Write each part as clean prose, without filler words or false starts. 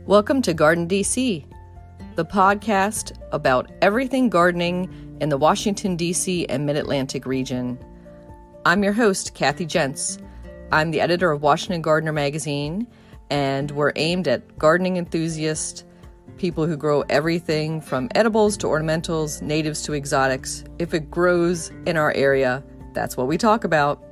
Welcome to GardenDC, the podcast about everything gardening in the Washington, D.C. and Mid-Atlantic region. I'm your host, Kathy Jentz. I'm the editor of Washington Gardener magazine, and we're aimed at gardening enthusiasts, people who grow everything from edibles to ornamentals, natives to exotics. If it grows in our area, that's what we talk about.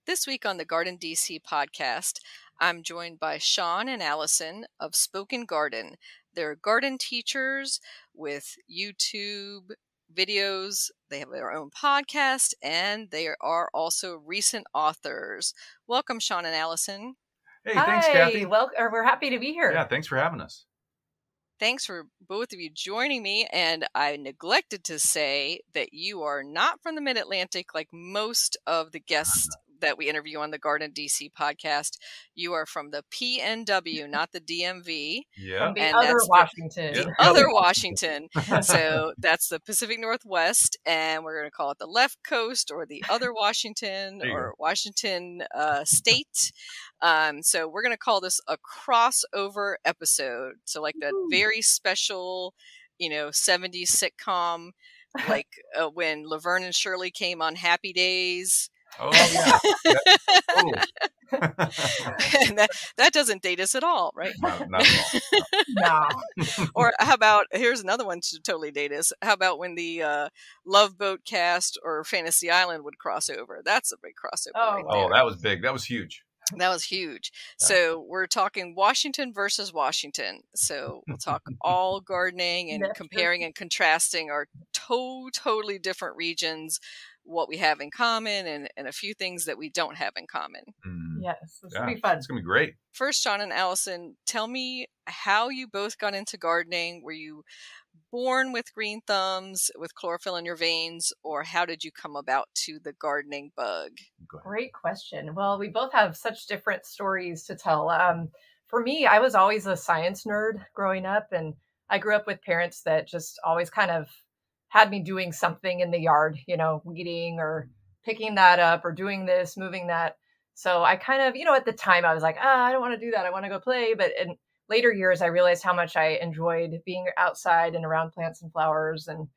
This week on the GardenDC podcast, I'm joined by Sean and Allison of Spoken Garden. They're garden teachers with YouTube videos. They have their own podcast, and they are also recent authors. Welcome, Sean and Allison. Hey, thanks, Kathy. We're happy to be here. Yeah, thanks for having us. Thanks for both of you joining me, and I neglected to say that you are not from the Mid-Atlantic like most of the guests that we interview on the GardenDC podcast. You are from the PNW, not the DMV. Yeah. From the other Washington. The other Washington. So that's the Pacific Northwest, and we're going to call it the left coast or the other Washington or Washington state. So we're going to call this a crossover episode. So like that very special, 70s sitcom, like when Laverne and Shirley came on Happy Days. Oh, yeah. And that doesn't date us at all, right? Not at all. No. Or how about, here's another one to totally date us. How about when the Love Boat cast or Fantasy Island would cross over? That's a big crossover. Right there. Oh, that was big. That was huge. That was huge. Yeah. So we're talking Washington versus Washington. So we'll talk all gardening and comparing and contrasting our totally different regions, what we have in common, and a few things that we don't have in common. Yes, this will be fun. It's going to be great. First, Sean and Allison, tell me how you both got into gardening. Were you born with green thumbs, with chlorophyll in your veins, or how did you come about to the gardening bug? Great question. Well, we both have such different stories to tell. For me, I was always a science nerd growing up, and I grew up with parents that just always kind of had me doing something in the yard, weeding or picking that up or doing this, moving that. So I kind of, at the time I was like, I don't want to do that. I want to go play. But in later years, I realized how much I enjoyed being outside and around plants and flowers. And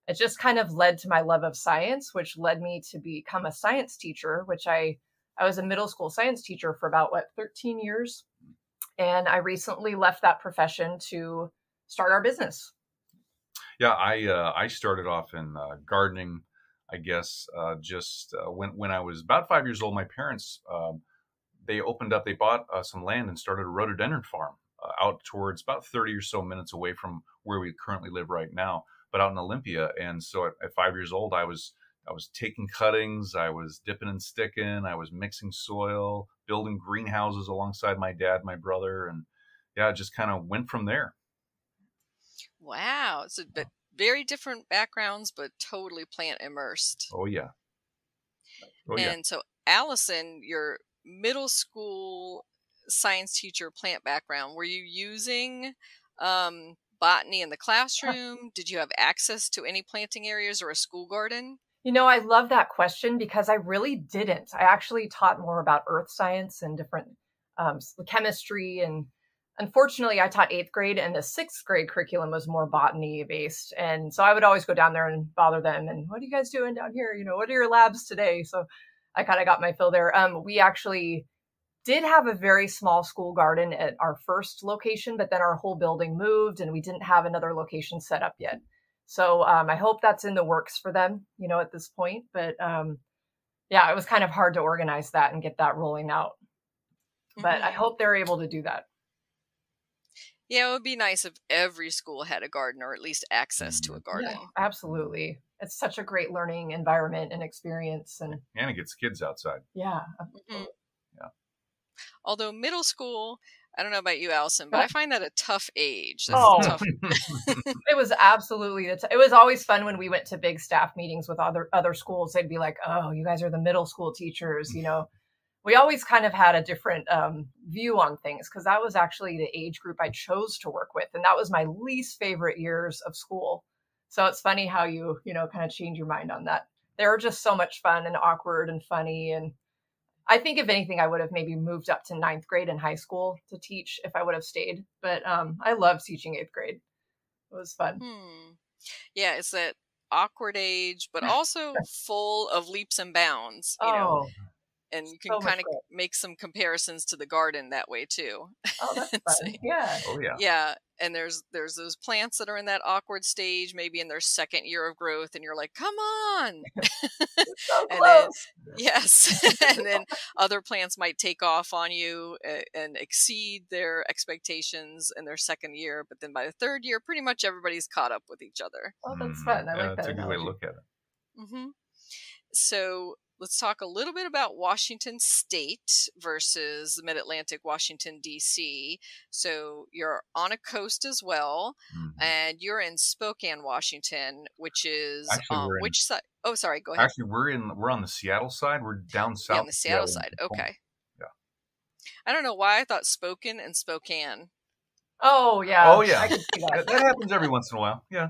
it just kind of led to my love of science, which led me to become a science teacher, which I was a middle school science teacher for about 13 years. And I recently left that profession to start our business. Yeah, I started off in gardening, I guess, when I was about 5 years old. My parents, they bought some land and started a rhododendron farm out towards about 30 or so minutes away from where we currently live right now, but out in Olympia. And so at 5 years old, I was taking cuttings, I was dipping and sticking, I was mixing soil, building greenhouses alongside my dad, my brother, and yeah, just kind of went from there. Wow. So very different backgrounds, but totally plant immersed. Oh, yeah. And so, Allison, your middle school science teacher plant background, were you using botany in the classroom? Did you have access to any planting areas or a school garden? I love that question because I really didn't. I actually taught more about earth science and different chemistry. And unfortunately, I taught 8th grade, and the 6th grade curriculum was more botany based. And so I would always go down there and bother them. And what are you guys doing down here? What are your labs today? So I kind of got my fill there. We actually did have a very small school garden at our first location, but then our whole building moved and we didn't have another location set up yet. So I hope that's in the works for them, at this point. But yeah, it was kind of hard to organize that and get that rolling out. But I hope they're able to do that. Yeah, it would be nice if every school had a garden or at least access to a garden. Yeah, absolutely. It's such a great learning environment and experience. And it gets kids outside. Yeah. Mm-hmm. Yeah. Although middle school, I don't know about you, Allison, but I find that a tough age. It was absolutely, it was always fun when we went to big staff meetings with other schools. They'd be like, oh, you guys are the middle school teachers, we always kind of had a different view on things, because that was actually the age group I chose to work with. And that was my least favorite years of school. So it's funny how you kind of change your mind on that. They were just so much fun and awkward and funny. And I think if anything, I would have maybe moved up to 9th grade in high school to teach if I would have stayed. But I loved teaching 8th grade. It was fun. Yeah, it's that awkward age, but also full of leaps and bounds, you know. And you can kind of make some comparisons to the garden that way too. Oh, that's fun. Yeah. Oh yeah. Yeah. And there's those plants that are in that awkward stage, maybe in their 2nd year of growth, and you're like, come on. So and close. then, yes. And then other plants might take off on you and exceed their expectations in their 2nd year. But then by the 3rd year, pretty much everybody's caught up with each other. Oh, that's fun. I like that. That's a good way to look at it. Mm-hmm. So let's talk a little bit about Washington State versus the Mid-Atlantic, Washington, D.C. So you're on a coast as well, and you're in Spokane, Washington, which is which side? Oh, sorry, go ahead. Actually, we're on the Seattle side. We're down south. Yeah, on the Seattle side. Okay. Yeah. I don't know why I thought Spokane and Spokane. Oh yeah. Oh yeah. I can see that. That happens every once in a while. Yeah.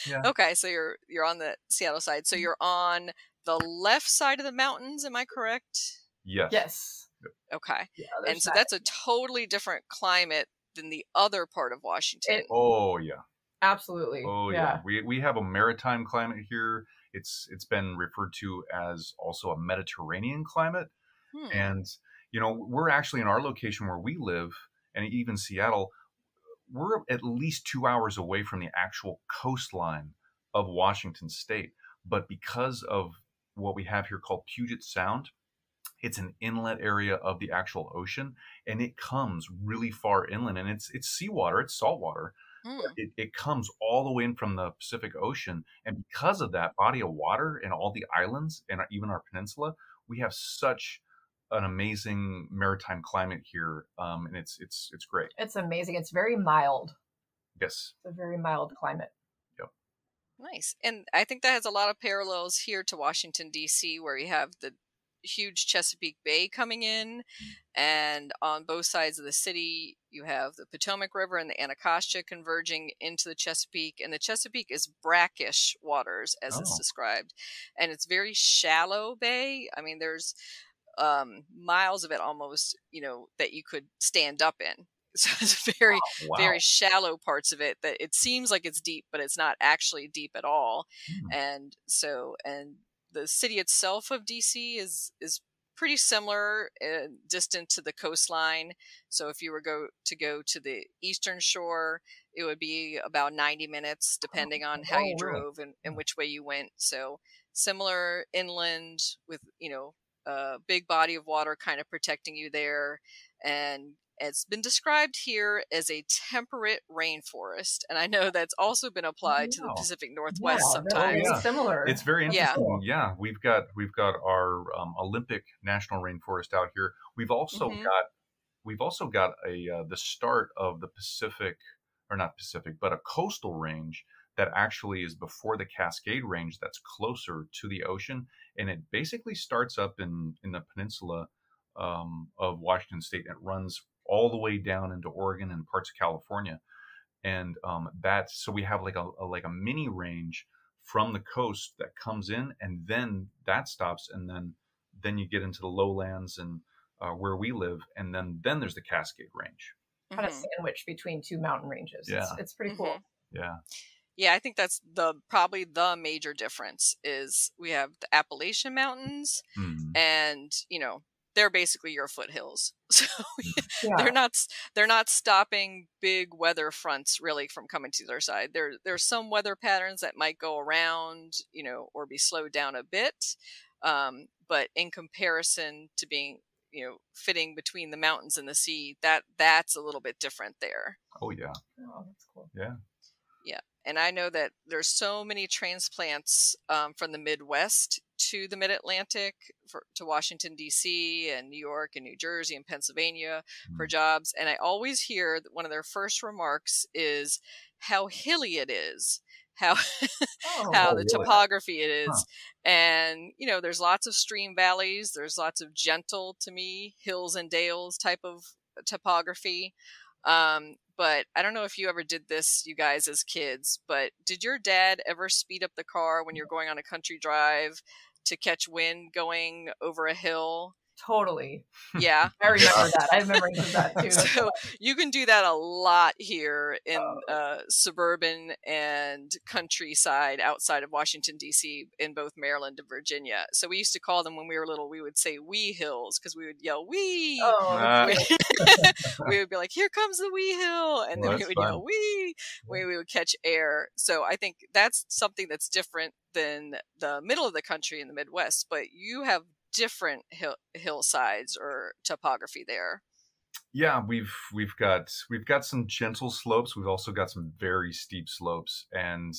Yeah. Okay, so you're on the Seattle side. So you're on the left side of the mountains, am I correct? Yes. Okay. Yeah, and so that's a totally different climate than the other part of Washington. Oh yeah. Absolutely. Oh yeah. We have a maritime climate here. It's been referred to as also a Mediterranean climate. And we're actually in our location where we live, and even Seattle, we're at least 2 hours away from the actual coastline of Washington State. But because of what we have here called Puget Sound, it's an inlet area of the actual ocean, and it comes really far inland, and it's seawater, it's saltwater. It comes all the way in from the Pacific Ocean, and because of that body of water and all the islands and even our peninsula, we have such an amazing maritime climate here, and it's great. It's amazing. It's very mild. Yes. It's a very mild climate. Nice. And I think that has a lot of parallels here to Washington, D.C., where you have the huge Chesapeake Bay coming in, and on both sides of the city, you have the Potomac River and the Anacostia converging into the Chesapeake, and the Chesapeake is brackish waters, as it's described, and it's very shallow bay. I mean, there's miles of it almost, that you could stand up in. So it's very shallow parts of it that it seems like it's deep, but it's not actually deep at all. And the city itself of DC is pretty similar, distant to the coastline. So if you were to go to the eastern shore, it would be about 90 minutes, depending on how you drove and which way you went. So similar inland with, a big body of water kind of protecting you there. And it's been described here as a temperate rainforest, and I know that's also been applied to the Pacific Northwest sometimes. Similar. It's very interesting. Yeah, we've got our Olympic National Rainforest out here. We've also got the start of the Pacific, or not Pacific, but a coastal range that actually is before the Cascade Range. That's closer to the ocean, and it basically starts up in the peninsula of Washington State, and it runs all the way down into Oregon and parts of California. And so we have like a mini range from the coast that comes in, and then that stops, and then you get into the lowlands and where we live, and then there's the Cascade Range. Kind of sandwiched between two mountain ranges. Yeah. It's pretty cool. Yeah, I think that's probably the major difference is we have the Appalachian Mountains, and they're basically your foothills. So they're not stopping big weather fronts really from coming to their side. There's some weather patterns that might go around, or be slowed down a bit. But in comparison to being, fitting between the mountains and the sea, that's a little bit different there. Oh yeah. Oh, that's cool. Yeah. Yeah. And I know that there's so many transplants from the Midwest to the Mid-Atlantic to Washington, D.C. and New York and New Jersey and Pennsylvania for jobs. And I always hear that one of their first remarks is how hilly it is. how Oh, how Oh, the really? topography it Huh. is. And there's lots of stream valleys, there's lots of gentle, to me, hills and dales type of topography. But I don't know if you ever did this, you guys, as kids, but did your dad ever speed up the car when you're going on a country drive to catch wind going over a hill? totally. Yeah. I remember that. I have memories of that too. That's So you can do that a lot here in Oh. suburban and countryside outside of Washington, D.C., in both Maryland and Virginia. So we used to call them, when we were little, we would say wee hills, because we would yell wee. Oh, Ah, that's We, cute. we would be like, here comes the wee hill. And well, then we that's would fun. yell wee. We would catch air. So I think that's something that's different than the middle of the country in the Midwest. But you have different hillsides or topography there. Yeah, we've got some gentle slopes. We've also got some very steep slopes, and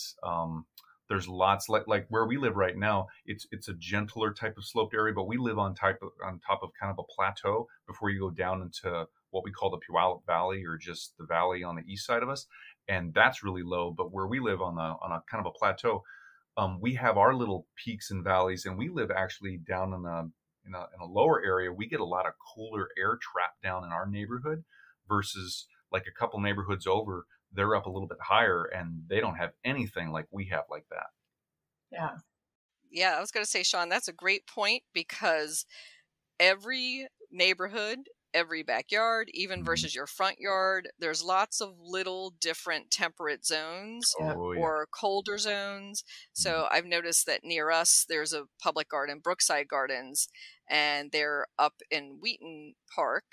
there's lots like where we live right now. It's a gentler type of sloped area, but we live on top of kind of a plateau before you go down into what we call the Puyallup Valley, or just the valley on the east side of us, and that's really low. But where we live on a kind of a plateau, we have our little peaks and valleys, and we live actually down in a lower area. We get a lot of cooler air trapped down in our neighborhood versus like a couple neighborhoods over. They're up a little bit higher, and they don't have anything like we have like that. Yeah. Yeah, I was going to say, Sean, that's a great point, because every neighborhood, every backyard, even versus your front yard, there's lots of little different temperate zones Yeah. Oh yeah. or colder zones. So I've noticed that near us, there's a public garden, Brookside Gardens, and they're up in Wheaton Park,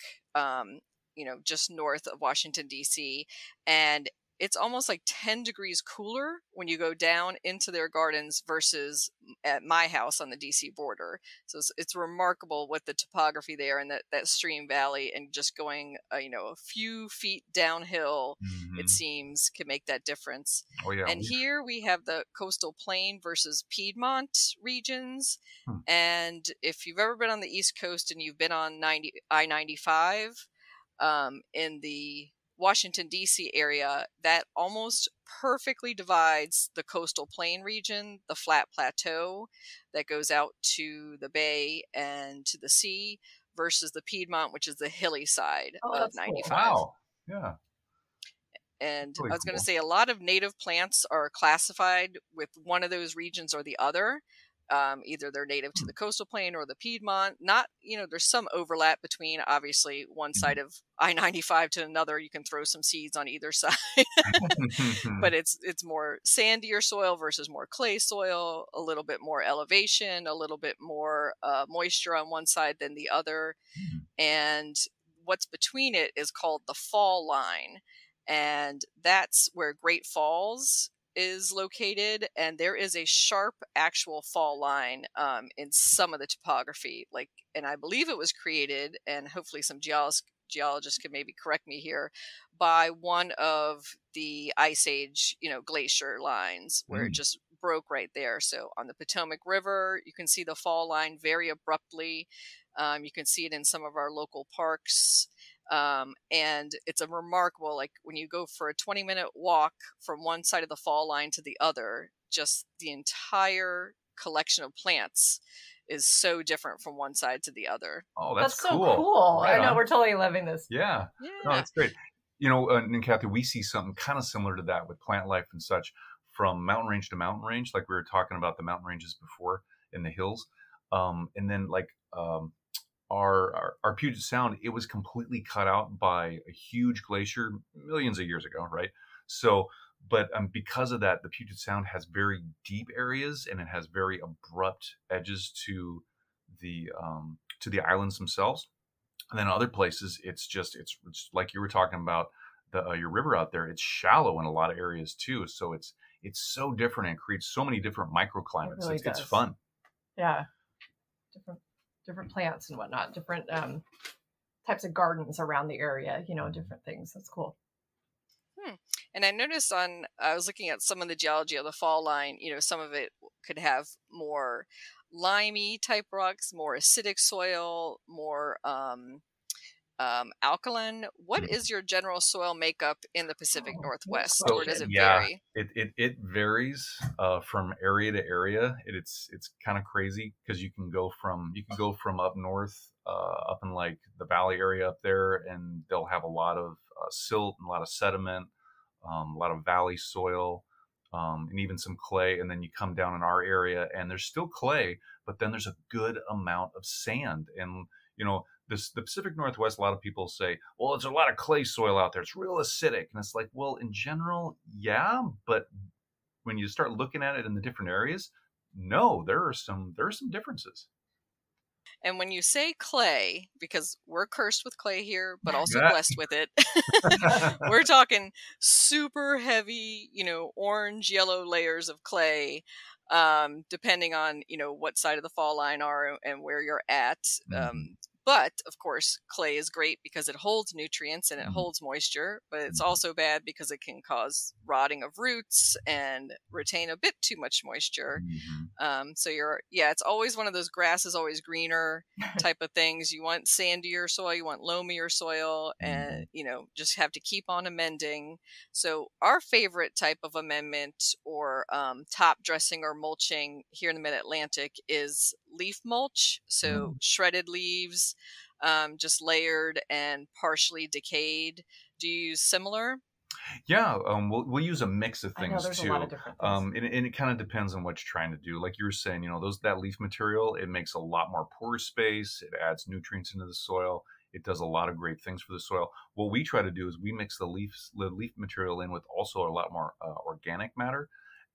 just north of Washington, D.C. And it's almost like 10 degrees cooler when you go down into their gardens versus at my house on the DC border. So it's remarkable with the topography there, and that stream valley, and just going, a few feet downhill, it Mhm. seems, can make that difference. Oh yeah. And here we have the coastal plain versus Piedmont regions. Hmm. And if you've ever been on the East Coast and you've been on I-95, in the Washington, D.C. area, that almost perfectly divides the coastal plain region, the flat plateau that goes out to the bay and to the sea, versus the Piedmont, which is the hilly side Oh, of that's cool. 95. Wow. Yeah. And Really I was going to cool. say, a lot of native plants are classified with one of those regions or the other. Either they're native to the coastal plain or the Piedmont. Not, there's some overlap between, obviously, one side of I-95 to another. You can throw some seeds on either side, but it's more sandier soil versus more clay soil, a little bit more elevation, a little bit more moisture on one side than the other. And what's between it is called the fall line. And that's where Great Falls is located, and there is a sharp actual fall line in some of the topography, and I believe it was created, and hopefully some geologists can maybe correct me here, by one of the Ice Age glacier lines, where it just broke right there. So on the Potomac River, you can see the fall line very abruptly. You can see it in some of our local parks. And it's a remarkable, like when you go for a 20-minute walk from one side of the fall line to the other, just the entire collection of plants is so different from one side to the other. Oh, that's so cool. cool. Right I know, on. we're totally loving this. Yeah. No, that's great. And Kathy, we see something kind of similar to that with plant life and such, from mountain range to mountain range, like we were talking about the mountain ranges before in the hills. And then our Puget Sound, it was completely cut out by a huge glacier millions of years ago, right? So, but because of that, the Puget Sound has very deep areas, and it has very abrupt edges to the islands themselves. And then other places, it's like you were talking about your river out there. It's shallow in a lot of areas too, so it's so different and creates so many different microclimates. It really It's does. fun. Yeah, different plants and whatnot, different types of gardens around the area. Different things. That's cool. And I noticed I was looking at some of the geology of the fall line. Some of it could have more limey type rocks, more acidic soil, more alkaline. What is your general soil makeup in the Pacific Northwest, So or does it yeah, vary? it varies from area to area. It's kind of crazy because you can go from up north, up in like the valley area up there, and they'll have a lot of silt and a lot of sediment, a lot of valley soil, and even some clay. And then you come down in our area, and there's still clay, but then there's a good amount of sand. And the Pacific Northwest, a lot of people say, well, there's a lot of clay soil out there. It's real acidic. And it's like, well, in general, yeah, but when you start looking at it in the different areas, no, there are some differences. And when you say clay, because we're cursed with clay here, but also Yeah. blessed with it, we're talking super heavy, orange, yellow layers of clay, depending on, what side of the fall line are and where you're at. Mhm. But of course, clay is great because it holds nutrients and it Mhm. holds moisture, but it's Mhm. also bad because it can cause rotting of roots and retain a bit too much moisture. Mhm. So it's always one of those grass is always greener type of things. You want sandier soil, you want loamier soil, and just have to keep on amending. So our favorite type of amendment or top dressing or mulching here in the Mid-Atlantic is leaf mulch. So shredded leaves, just layered and partially decayed. Do you use similar? Yeah, we'll use a mix of I know things there's too. a lot of different things. And it kind of depends on what you're trying to do. Like you were saying, that leaf material, it makes a lot more pore space. It adds nutrients into the soil. It does a lot of great things for the soil. What we try to do is we mix the leaf material in with also a lot more organic matter,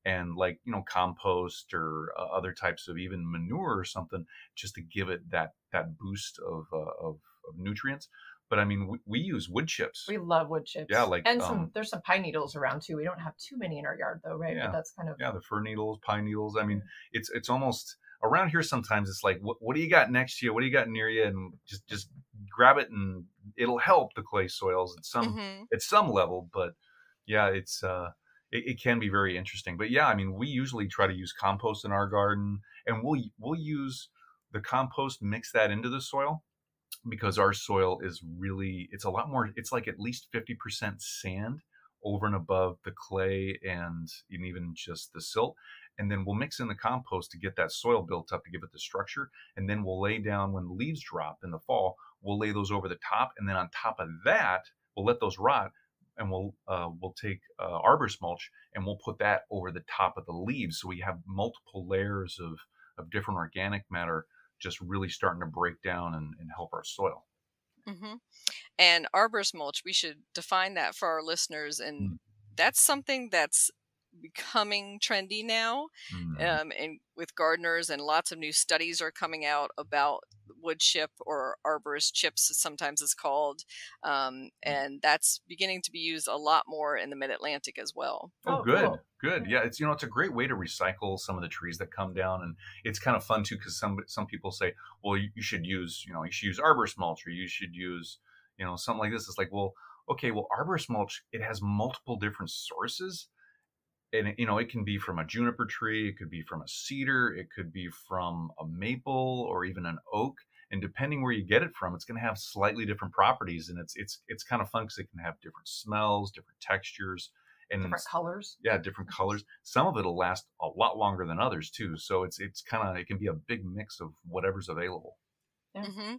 and like compost or other types of even manure or something, just to give it that boost of nutrients. But I mean, we use wood chips. We love wood chips. Yeah, like and there's some pine needles around too. We don't have too many in our yard though, right? Yeah, but that's kind of the fir needles, pine needles. I mean, it's almost around here. Sometimes it's like, what do you got next to you? What do you got near you? And just grab it, and it'll help the clay soils at some level. But yeah, it can be very interesting. But yeah, I mean, we usually try to use compost in our garden, and we'll use the compost, mix that into the soil, because our soil is really, it's a lot more, it's like at least 50% sand over and above the clay and even just the silt. And then we'll mix in the compost to get that soil built up, to give it the structure. And then we'll lay down, when the leaves drop in the fall, we'll lay those over the top. And then on top of that, we'll let those rot, and we'll take arborist mulch, and we'll put that over the top of the leaves. So we have multiple layers of different organic matter just really starting to break down and help our soil. And arborist mulch, we should define that for our listeners. And that's something that's becoming trendy now, and with gardeners, and lots of new studies are coming out about wood chip, or arborist chips sometimes it's called, and that's beginning to be used a lot more in the Mid-Atlantic as well. Oh, good. Cool. Good. Yeah, it's it's a great way to recycle some of the trees that come down, and it's kind of fun too, because some people say, well, you should use arborist mulch, or you should use something like this. It's like, well, okay, well, arborist mulch, it has multiple different sources. And it can be from a juniper tree, it could be from a cedar, it could be from a maple, or even an oak. And depending where you get it from, it's going to have slightly different properties. And it's kind of fun because it can have different smells, different textures, and different colors. Yeah, different colors. Some of it'll last a lot longer than others too. So it can be a big mix of whatever's available. Yeah.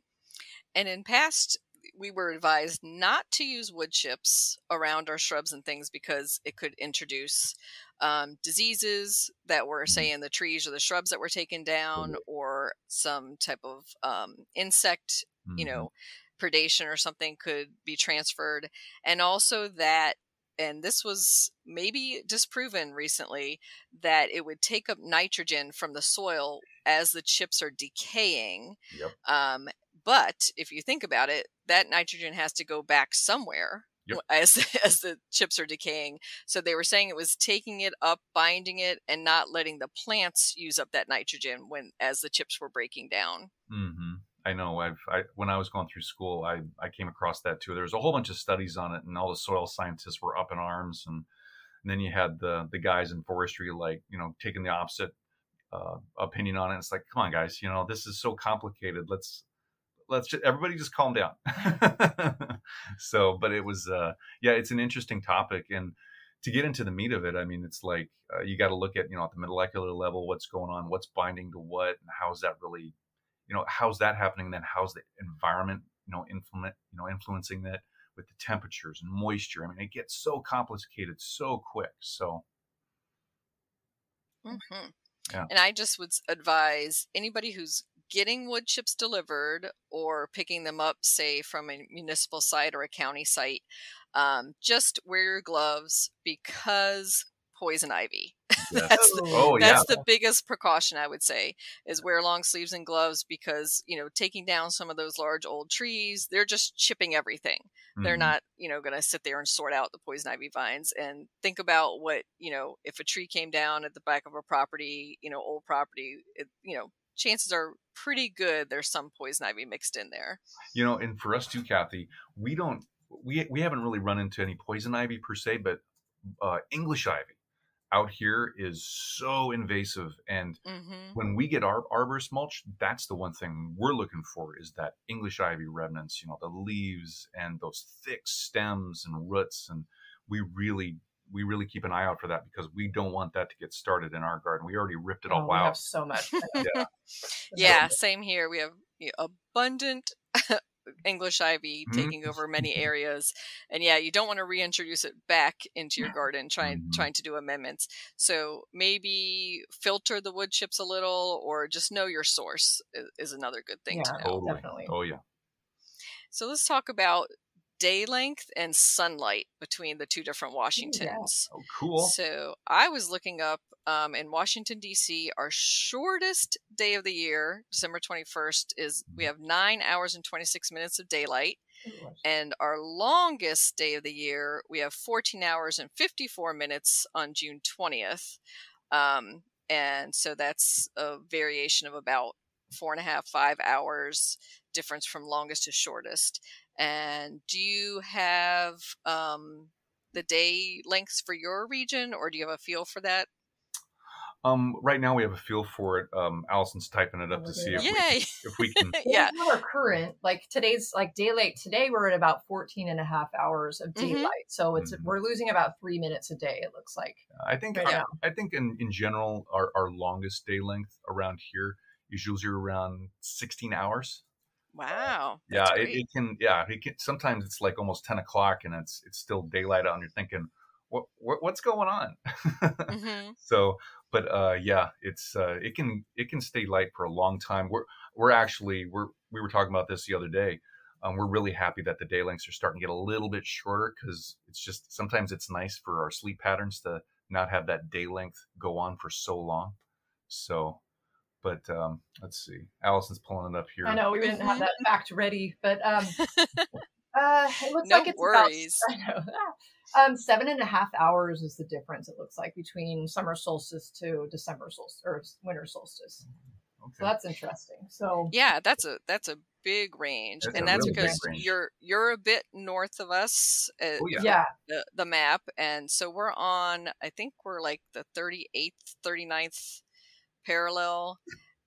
And in past, we were advised not to use wood chips around our shrubs and things because it could introduce diseases that were, say, in the trees or the shrubs that were taken down, or some type of insect, predation or something could be transferred. And also that, and this was maybe disproven recently, that it would take up nitrogen from the soil as the chips are decaying. Yep. But if you think about it, that nitrogen has to go back somewhere. Yep. as the chips are decaying. So they were saying it was taking it up, binding it, and not letting the plants use up that nitrogen as the chips were breaking down. I know. When I was going through school, I came across that too. There was a whole bunch of studies on it, and all the soil scientists were up in arms. And then you had the guys in forestry, like, taking the opposite opinion on it. It's like, come on, guys, this is so complicated. everybody just calm down. So, but it was, yeah, it's an interesting topic. And to get into the meat of it, I mean, it's like, you got to look at, at the molecular level, what's going on, what's binding to what, and how's that really, how's that happening? Then how's the environment, influencing that with the temperatures and moisture. I mean, it gets so complicated so quick. So. Mm-hmm. Yeah. And I just would advise anybody who's getting wood chips delivered or picking them up, say from a municipal site or a county site, just wear your gloves because poison ivy. Yes. That's yeah. the biggest precaution I would say, is wear long sleeves and gloves, because taking down some of those large old trees, they're just chipping everything. They're not going to sit there and sort out the poison ivy vines. And think about what if a tree came down at the back of a property, old property, chances are pretty good there's some poison ivy mixed in there. And for us too, Kathy, we haven't really run into any poison ivy per se, but English ivy out here is so invasive. And when we get our arborist mulch, that's the one thing we're looking for, is that English ivy remnants, the leaves and those thick stems and roots. And we really keep an eye out for that, because we don't want that to get started in our garden. We already ripped it all out. We have so much. Yeah, same here. We have abundant English ivy taking over many areas, and you don't want to reintroduce it back into your garden trying to do amendments. So maybe filter the wood chips a little, or just know your source is another good thing to know. Totally. Definitely. Oh yeah. So let's talk about day length and sunlight between the two different Washingtons. Oh, cool. So I was looking up in Washington, D.C., our shortest day of the year, December 21st, we have 9 hours and 26 minutes of daylight. And our longest day of the year, we have 14 hours and 54 minutes on June 20th. And so that's a variation of about 4.5, 5 hours difference from longest to shortest. And do you have the day lengths for your region, or do you have a feel for that? Right now we have a feel for it. Allison's typing it up to see if we can. Yeah. Our current, like today's daylight. Today we're at about 14.5 hours of daylight. So we're losing about 3 minutes a day, it looks like. I think in general, our longest day length around here is usually around 16 hours. Wow. It can. Sometimes it's like almost 10 o'clock and it's still daylight out, and you're thinking, what's going on? So, but it's it can stay light for a long time. We were talking about this the other day. We're really happy that the day lengths are starting to get a little bit shorter, because it's just sometimes it's nice for our sleep patterns to not have that day length go on for so long. So. But let's see. Allison's pulling it up here. I know we didn't have that fact ready, but it looks no like it's worries. About 7.5 hours is the difference, it looks like, between summer solstice to December solstice or winter solstice. Okay. So that's interesting. So yeah, that's a big range, and that's really because you're a bit north of us. The map, and so we're on. I think we're like the 38th, 39th. parallel,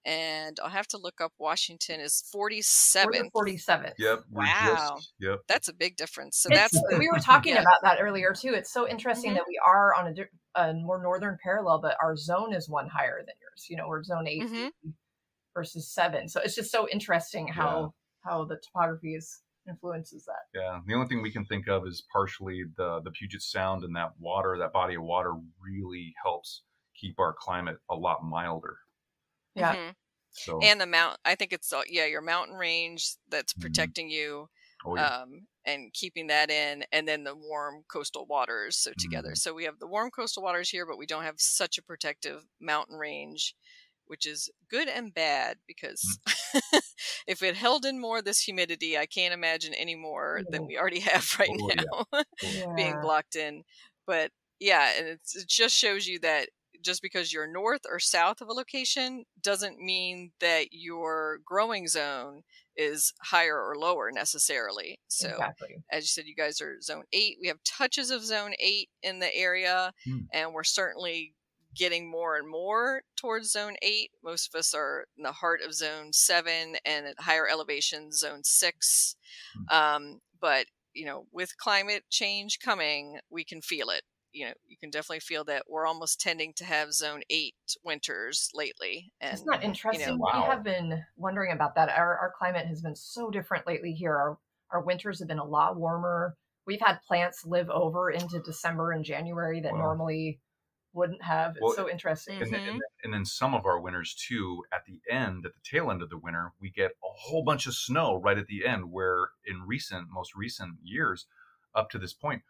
and I'll have to look up. Washington is 47th. 47th. Yep. Wow. Yep. That's a big difference. So we were talking about that earlier too. It's so interesting that we are on a more northern parallel, but our zone is one higher than yours. We're zone 8 versus 7. So it's just so interesting how the topography influences that. Yeah. The only thing we can think of is partially the Puget Sound, and that body of water really helps keep our climate a lot milder. Yeah. So, and I think it's your mountain range that's protecting you, and keeping that in, and then the warm coastal waters. So together. So we have the warm coastal waters here, but we don't have such a protective mountain range, which is good and bad, because if it held in more of this humidity, I can't imagine any more than we already have right now being blocked in. But and it just shows you that just because you're north or south of a location doesn't mean that your growing zone is higher or lower necessarily. So as you said, you guys are zone 8. We have touches of zone 8 in the area, and we're certainly getting more and more towards zone 8. Most of us are in the heart of zone 7 and at higher elevation, zone 6. But, with climate change coming, we can feel it. You can definitely feel that we're almost tending to have zone 8 winters lately. And isn't that interesting? Wow. We have been wondering about that. Our climate has been so different lately here. Our winters have been a lot warmer. We've had plants live over into December and January that normally wouldn't have. It's so interesting. And then some of our winters too, at the tail end of the winter, we get a whole bunch of snow right at the end, where in most recent years up to this point,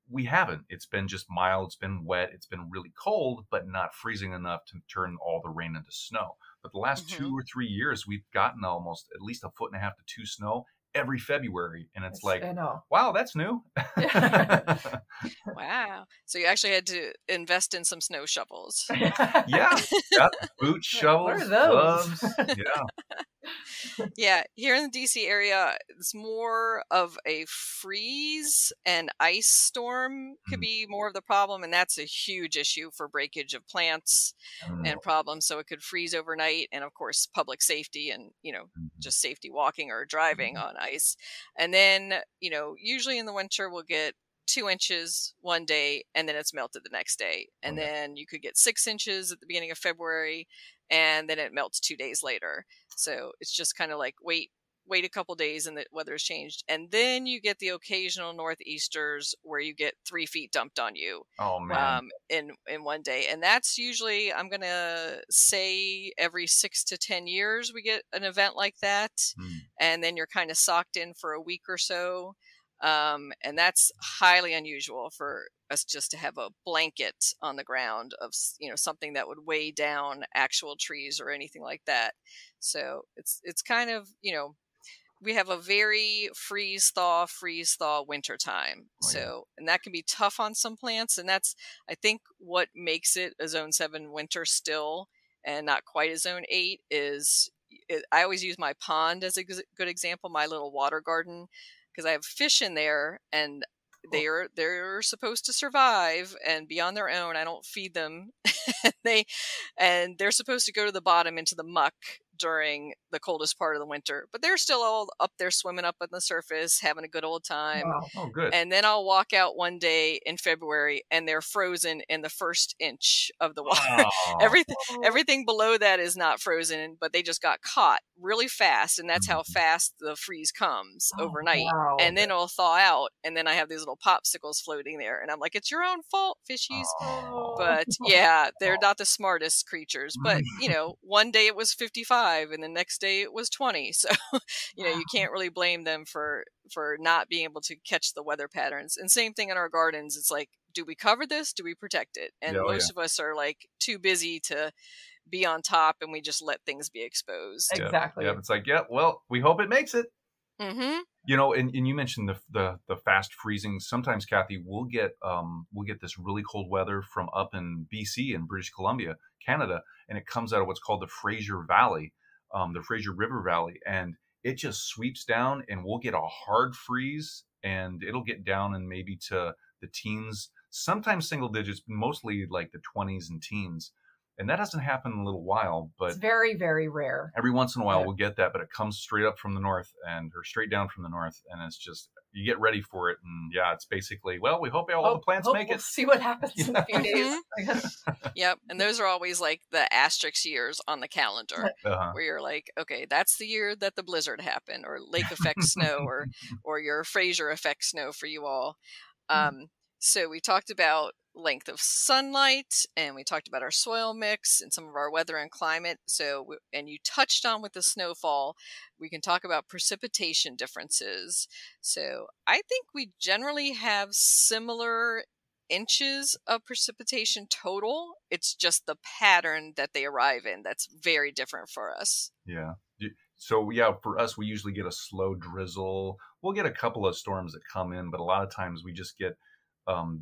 we haven't. It's been just mild, it's been wet, it's been really cold, but not freezing enough to turn all the rain into snow. But the last 2 or 3 years, we've gotten almost at least 1.5 to 2 snow every February. And it's like, wow, that's new. Wow. So you actually had to invest in some snow shovels. Yeah. Boot shovels, What are those? gloves. Yeah. Yeah, here in the DC area, it's more of a freeze and ice storm could be more of the problem, and that's a huge issue for breakage of plants and problems. So it could freeze overnight, and of course, public safety and just safety walking or driving on ice. And then usually in the winter we'll get 2 inches one day, and then it's melted the next day, and then you could get 6 inches at the beginning of February, and then it melts 2 days later. So it's just kind of like wait a couple days and the weather's changed. And then you get the occasional northeasters where you get 3 feet dumped on you. Oh man. In one day. And that's usually, I'm going to say, every 6 to 10 years we get an event like that. And then you're kind of socked in for a week or so. And that's highly unusual for us just to have a blanket on the ground of, something that would weigh down actual trees or anything like that. So it's kind of, we have a very freeze thaw winter time. And that can be tough on some plants. And that's, I think, what makes it a zone 7 winter still and not quite a zone 8 is I always use my pond as a good example, my little water garden, because I have fish in there and they're supposed to survive and be on their own. I don't feed them. They're supposed to go to the bottom into the muck during the coldest part of the winter, but they're still all up there swimming up on the surface, having a good old time. Wow. Oh, good. And then I'll walk out one day in February and they're frozen in the first inch of the water. Everything below that is not frozen, but they just got caught really fast. And that's how fast the freeze comes overnight. Wow. And then it'll thaw out. And then I have these little popsicles floating there. And I'm like, it's your own fault, fishies. But yeah, they're not the smartest creatures. But, one day it was 55 and the next day it was 20. So, you can't really blame them for not being able to catch the weather patterns. And same thing in our gardens. It's like, do we cover this? Do we protect it? And most of us are like too busy to be on top, and we just let things be exposed. Exactly. Yeah. It's like, well, we hope it makes it. Mm-hmm. And you mentioned the fast freezing. Sometimes, Kathy, we'll get this really cold weather from up in BC and British Columbia, Canada, and it comes out of what's called the Fraser Valley, the Fraser River Valley, and it just sweeps down, and we'll get a hard freeze, and it'll get down and maybe to the teens, sometimes single digits, mostly like the 20s and teens. And that hasn't happened in a little while, but it's very, very rare. Every once in a while we'll get that, but it comes straight up from the north or straight down from the north. And it's just, you get ready for it. And it's basically, well, we hope all the plants make it. We'll see what happens in a few days. Yep. And those are always like the asterisk years on the calendar where you're like, okay, that's the year that the blizzard happened, or lake effect snow, or your Fraser effect snow for you all. So we talked about length of sunlight, and we talked about our soil mix and some of our weather and climate. And you touched on with the snowfall, we can talk about precipitation differences. So I think we generally have similar inches of precipitation total. It's just the pattern that they arrive in that's very different for us. Yeah. So for us, we usually get a slow drizzle. We'll get a couple of storms that come in, but a lot of times we just get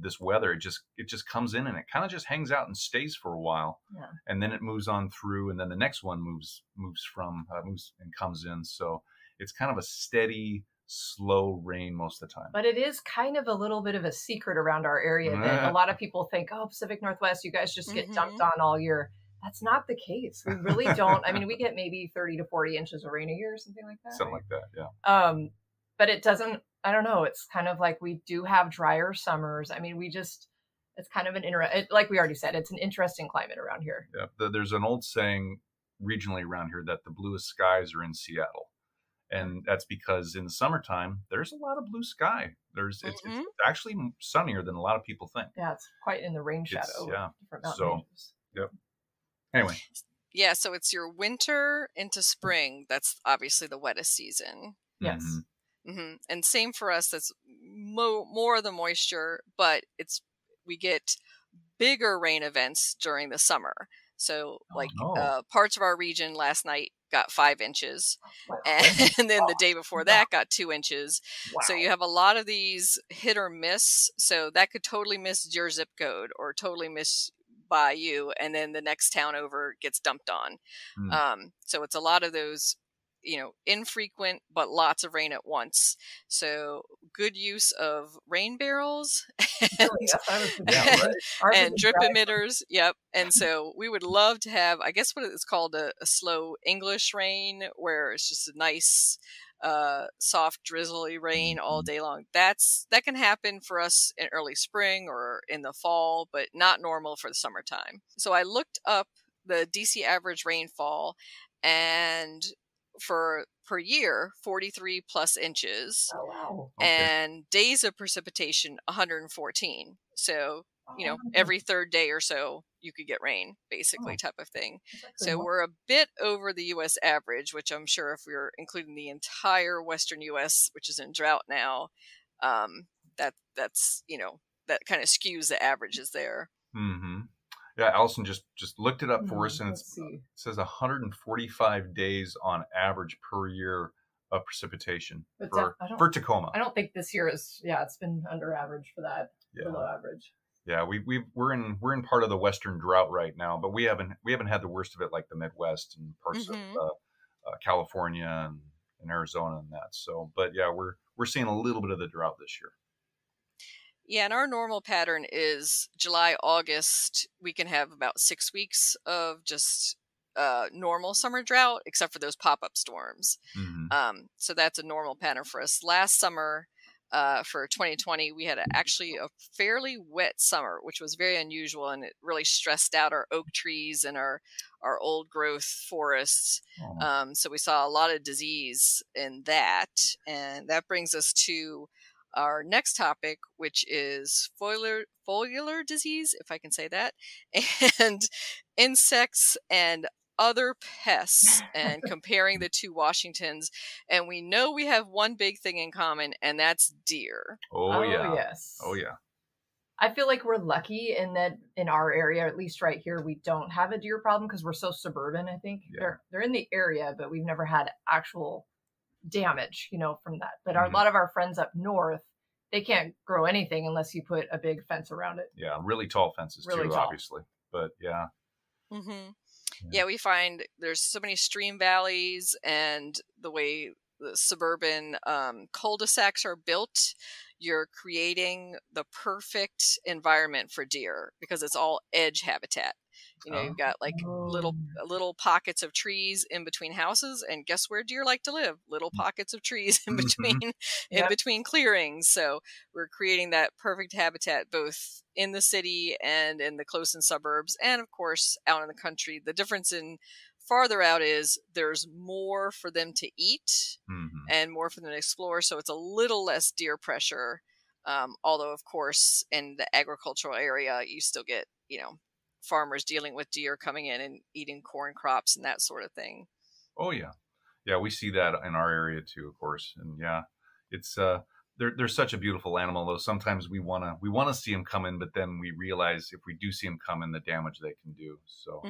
this weather. It just comes in and it kind of just hangs out and stays for a while, and then it moves on through, and then the next one moves and comes in. So it's kind of a steady, slow rain most of the time. But it is kind of a little bit of a secret around our area that a lot of people think, oh, Pacific Northwest, you guys just get dumped on all year. That's not the case. We really don't. I mean, we get maybe 30 to 40 inches of rain a year or something like that. Something like that, yeah. But it doesn't, I don't know. It's kind of like we do have drier summers. I mean, it's kind of like we already said, it's an interesting climate around here. Yeah. There's an old saying regionally around here that the bluest skies are in Seattle. And that's because in the summertime, there's a lot of blue sky. It's actually sunnier than a lot of people think. Yeah, it's quite in the rain shadow. Yeah. Different mountain ranges. Yep. Anyway. Yeah, so it's your winter into spring. That's obviously the wettest season. Yes. And same for us. That's more of the moisture, but we get bigger rain events during the summer. So parts of our region last night got 5 inches. Wow. And then the day before that got 2 inches. Wow. So you have a lot of these hit or miss. So that could totally miss your zip code or totally miss by you. And then the next town over gets dumped on. So it's a lot of those, infrequent, but lots of rain at once. So good use of rain barrels and drip emitters. Yep. And so we would love to have, I guess what it's called, a slow English rain, where it's just a nice, soft drizzly rain all day long. That can happen for us in early spring or in the fall, but not normal for the summertime. So I looked up the DC average rainfall, and per year, 43 plus inches. Oh, wow. Okay. And days of precipitation, 114. So, every third day or so, you could get rain, basically, type of thing. So we're a bit over the U.S. average, which I'm sure if we're including the entire Western U.S., which is in drought now, that's, that kind of skews the averages there. Mm-hmm. Yeah, Allison just looked it up for us, and it says 145 days on average per year of precipitation for Tacoma. I don't think this year it's been under average for that, below average. Yeah, we're in part of the Western drought right now, but we haven't had the worst of it like the Midwest and parts of California and Arizona and that. So, but yeah, we're seeing a little bit of the drought this year. Yeah, and our normal pattern is July, August. We can have about 6 weeks of just normal summer drought, except for those pop-up storms. So that's a normal pattern for us. Last summer, for 2020, we had actually a fairly wet summer, which was very unusual, and it really stressed out our oak trees and our old growth forests. So we saw a lot of disease in that, and that brings us to our next topic, which is foliar disease, if I can say that, and insects and other pests, and comparing the two Washingtons. And we know we have one big thing in common, and that's deer. Oh yeah. Yes. Oh yeah. I feel like we're lucky in that in our area, at least right here, we don't have a deer problem because we're so suburban. I think they're in the area, but we've never had actual damage, from that. But a lot of our friends up north, they can't grow anything unless you put a big fence around it. Yeah, really tall fences too, obviously. But yeah. Yeah, we find there's so many stream valleys, and the way the suburban cul-de-sacs are built, you're creating the perfect environment for deer because it's all edge habitat. You've got like little pockets of trees in between houses, and guess where deer like to live? Little pockets of trees in between clearings. So we're creating that perfect habitat both in the city and in the close-in suburbs, and of course out in the country. The difference in farther out is there's more for them to eat and more for them to explore, so it's a little less deer pressure. Although of course in the agricultural area you still get farmers dealing with deer coming in and eating corn crops and that sort of thing. Oh yeah, we see that in our area too, of course. And yeah, it's they're such a beautiful animal. Though sometimes we wanna see them coming, but then we realize if we do see them coming, the damage they can do. So,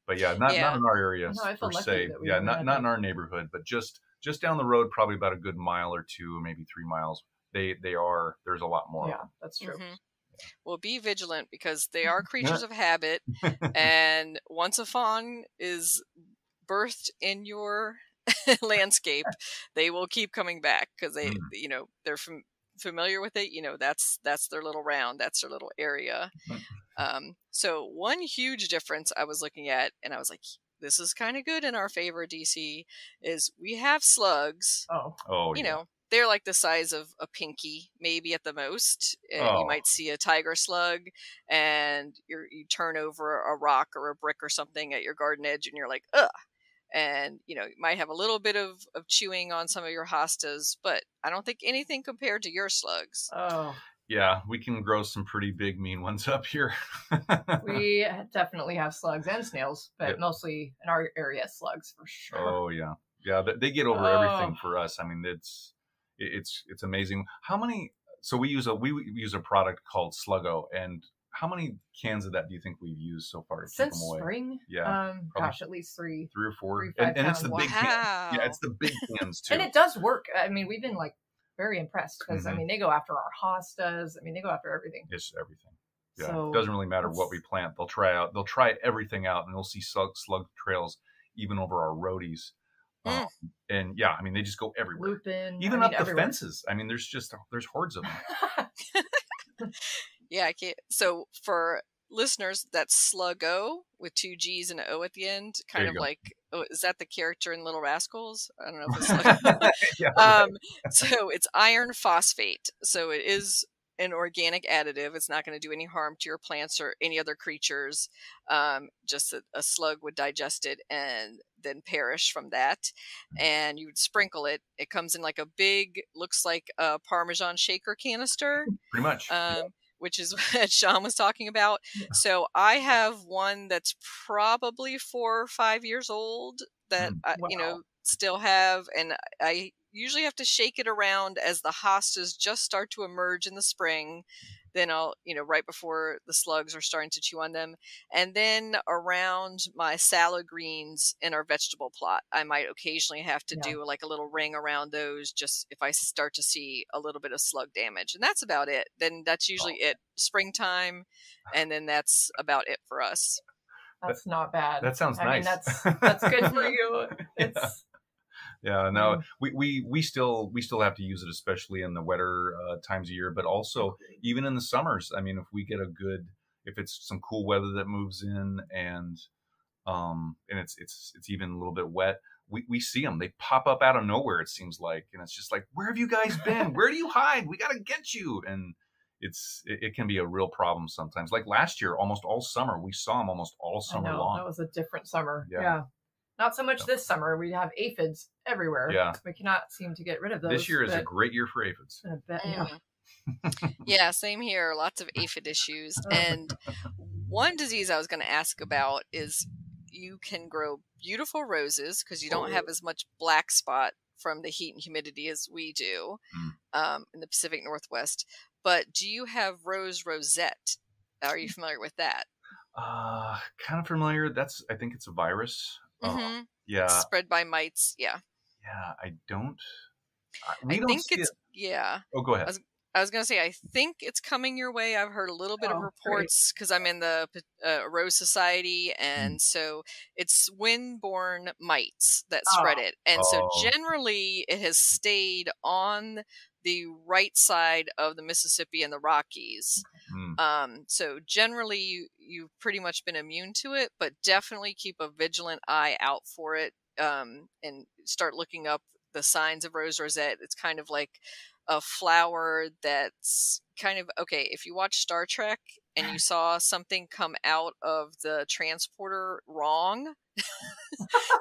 but yeah, not in our area per se. Yeah, not in our neighborhood, but just down the road, probably about a good mile or two, maybe 3 miles. There's a lot more. Yeah, that's true. Well, be vigilant because they are creatures of habit, and once a fawn is birthed in your landscape, they will keep coming back because they, they're familiar with it. That's their little round, that's their little area. So one huge difference I was looking at, and I was like, this is kind of good in our favor, DC, is we have slugs. They're like the size of a pinky, maybe at the most. You might see a tiger slug, and you turn over a rock or a brick or something at your garden edge, and you're like, ugh. And, you might have a little bit of chewing on some of your hostas, but I don't think anything compared to your slugs. Oh. Yeah, we can grow some pretty big, mean ones up here. We definitely have slugs and snails, but mostly in our area, slugs for sure. Oh, yeah. Yeah, they get over everything for us. I mean, it's amazing. How many? So we use a product called Sluggo, and how many cans of that do you think we've used so far to keep them away? Since spring? Yeah. Gosh, at least 3 or 4. 3, 5 and it's the big cans. Wow. Yeah, it's the big cans too. And it does work. I mean, we've been like very impressed because I mean, they go after our hostas. I mean, they go after everything. It's everything. Yeah, so it doesn't really matter what we plant. They'll try everything out, and they'll see slug trails even over our roadies. And yeah, I mean, they just go everywhere. Lupin, even up the fences. I mean, there's hordes of them. Yeah, I can't. So for listeners, that's Sluggo with 2 G's and an O at the end. Kind of like, is that the character in Little Rascals? I don't know if it's Sluggo. Yeah, so it's iron phosphate. So it is an organic additive. It's not going to do any harm to your plants or any other creatures. Just a slug would digest it and then perish from that. And you would sprinkle it. It comes in like a big, looks like a Parmesan shaker canister. Pretty much. Which is what Sean was talking about. Yeah. So I have one that's probably 4 or 5 years old that I, still have, and I usually have to shake it around as the hostas just start to emerge in the spring. Then I'll, right before the slugs are starting to chew on them. And then around my salad greens in our vegetable plot, I might occasionally have to do like a little ring around those just if I start to see a little bit of slug damage. And that's about it. Then that's usually it. Springtime. And then that's about it for us. That's not bad. That sounds nice. Mean, that's good for you. Yeah, no, we still have to use it, especially in the wetter times of year, but also even in the summers. I mean, if we get if it's some cool weather that moves in and it's even a little bit wet, we see them. They pop up out of nowhere, it seems like, and it's just like, where have you guys been? Where do you hide? We got to get you. And it can be a real problem sometimes. Like last year, almost all summer, we saw them almost all summer long. That was a different summer. Yeah. Not so much this summer. We have aphids everywhere. Yeah. We cannot seem to get rid of those. This year is a great year for aphids. Yeah, same here. Lots of aphid issues. And one disease I was going to ask about is you can grow beautiful roses because you don't have as much black spot from the heat and humidity as we do in the Pacific Northwest. But do you have rose rosette? Are you familiar with that? Kind of familiar. I think it's a virus. Yeah. Spread by mites. Yeah. Yeah. I don't. I think it's. Yeah. Oh, go ahead. I was going to say, I think it's coming your way. I've heard a little bit of reports because I'm in the Rose Society. And so it's wind-borne mites that spread it. And so generally it has stayed on the right side of the Mississippi and the Rockies. So generally you've pretty much been immune to it, but definitely keep a vigilant eye out for it and start looking up the signs of rose rosette. It's kind of like a flower that's kind of, if you watch Star Trek and you saw something come out of the transporter wrong,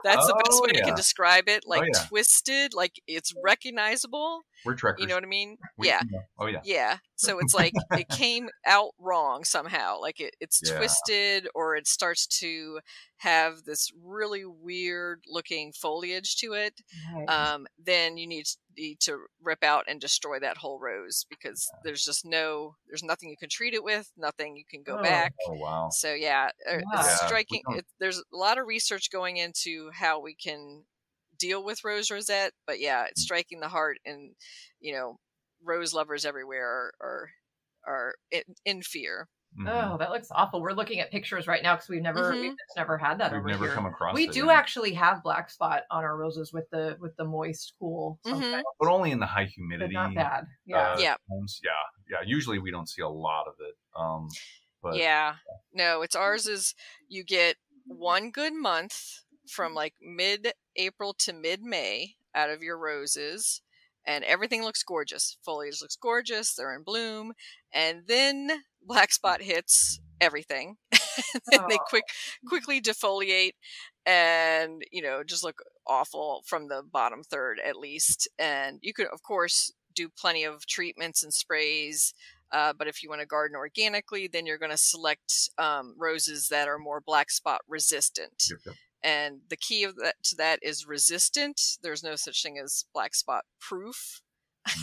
that's the best way you can describe it. Like twisted, like it's recognizable. We're trekkers. You know what I mean? Yeah. So it's like it came out wrong somehow. Like it's twisted, or it starts to have this really weird looking foliage to it. Right. Then you need to rip out and destroy that whole rose because there's nothing you can treat it with, nothing you can go back. Oh wow. So it's striking. There's a lot of research going into how we can deal with rose rosette, but it's striking the heart, and rose lovers everywhere are in fear. Oh, that looks awful. We're looking at pictures right now because we've just never had that over here. We've never come across We it. do actually have black spot on our roses with the moist, cool. But only in the high humidity. But not bad. Yeah. Homes. Yeah. Usually we don't see a lot of it. But no, it's ours is you get one good month from like mid-April to mid-May out of your roses, and everything looks gorgeous. Foliage looks gorgeous. They're in bloom. And then black spot hits everything. And they quickly defoliate and, just look awful from the bottom third at least. And you could, of course, do plenty of treatments and sprays. But if you want to garden organically, then you're going to select roses that are more black spot resistant. Yep. And the key to that is resistant. There's no such thing as black spot proof.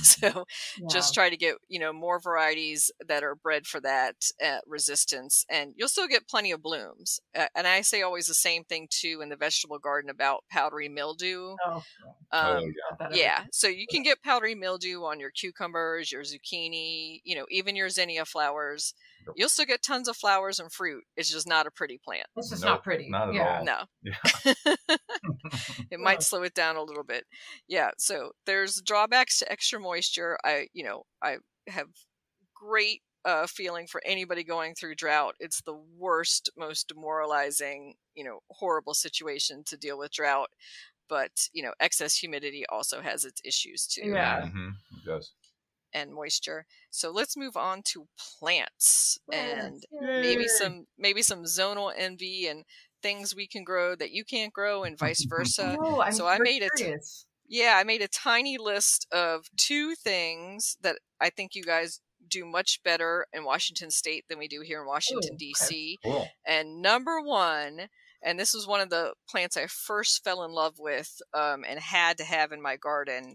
So just try to get, more varieties that are bred for that resistance, and you'll still get plenty of blooms. And I say always the same thing too in the vegetable garden about powdery mildew. So you can get powdery mildew on your cucumbers, your zucchini, even your zinnia flowers. You'll still get tons of flowers and fruit. It's just not a pretty plant. It's just not pretty. Not at all. No. Yeah. It might slow it down a little bit. Yeah. So there's drawbacks to extra moisture. I have great feeling for anybody going through drought. It's the worst, most demoralizing, horrible situation to deal with drought. But, excess humidity also has its issues too. Yeah. It does. And moisture. So let's move on to plants and maybe some zonal envy and things we can grow that you can't grow and vice versa. I made a tiny list of 2 things that I think you guys do much better in Washington State than we do here in Washington, D.C. Cool. And number 1, and this was one of the plants I first fell in love with and had to have in my garden,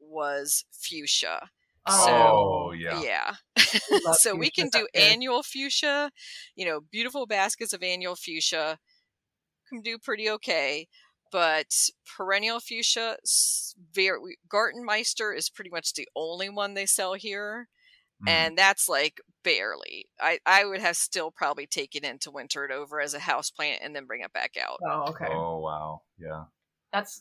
was fuchsia. Yeah. So we can do annual fuchsia, beautiful baskets of annual fuchsia can do pretty okay. But perennial fuchsia, Gartenmeister is pretty much the only one they sell here. And that's like barely. I would have still probably taken it in to winter it over as a house plant and then bring it back out. Oh, okay. Oh, wow. Yeah. That's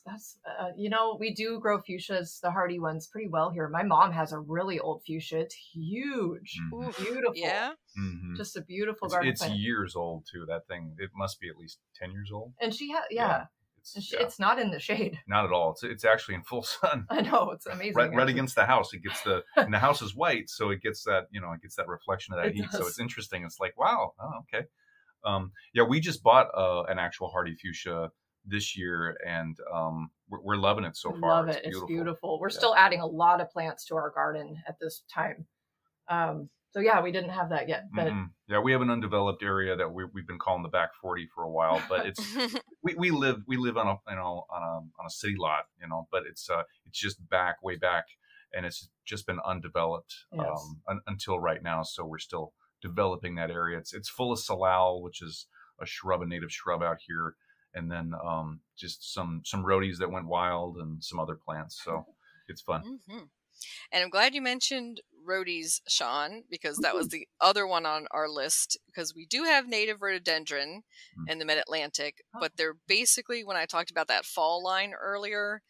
we do grow fuchsias, the hardy ones, pretty well here. My mom has a really old fuchsia. It's huge, beautiful. Yeah, just a beautiful garden plant. It's years old too. That thing, it must be at least 10 years old. And she has, it's not in the shade. Not at all. It's actually in full sun. I know, it's amazing. Right against the house. It gets and the house is white, so it gets that reflection of that heat. Does. So it's interesting. It's like, wow, okay. We just bought an actual hardy fuchsia this year, and we're loving it so far. Love it. It's beautiful. We're still adding a lot of plants to our garden at this time. We didn't have that yet, but we have an undeveloped area that we've been calling the back 40 for a while, but it's we live on a city lot, but it's just way back, and it's just been undeveloped until right now. So we're still developing that area. It's full of salal, which is a native shrub out here. And then just some rhodies that went wild and some other plants. So it's fun. And I'm glad you mentioned rhodies, Sean, because that was the other one on our list, because we do have native rhododendron in the mid-Atlantic, but they're basically, when I talked about that fall line earlier,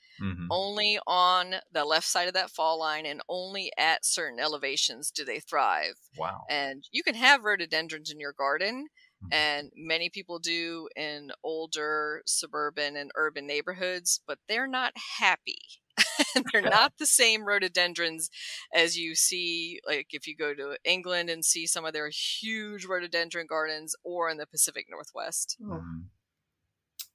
only on the left side of that fall line and only at certain elevations do they thrive. Wow. And you can have rhododendrons in your garden, and many people do in older suburban and urban neighborhoods, but they're not happy. They're not the same rhododendrons as you see, like if you go to England and see some of their huge rhododendron gardens, or in the Pacific Northwest.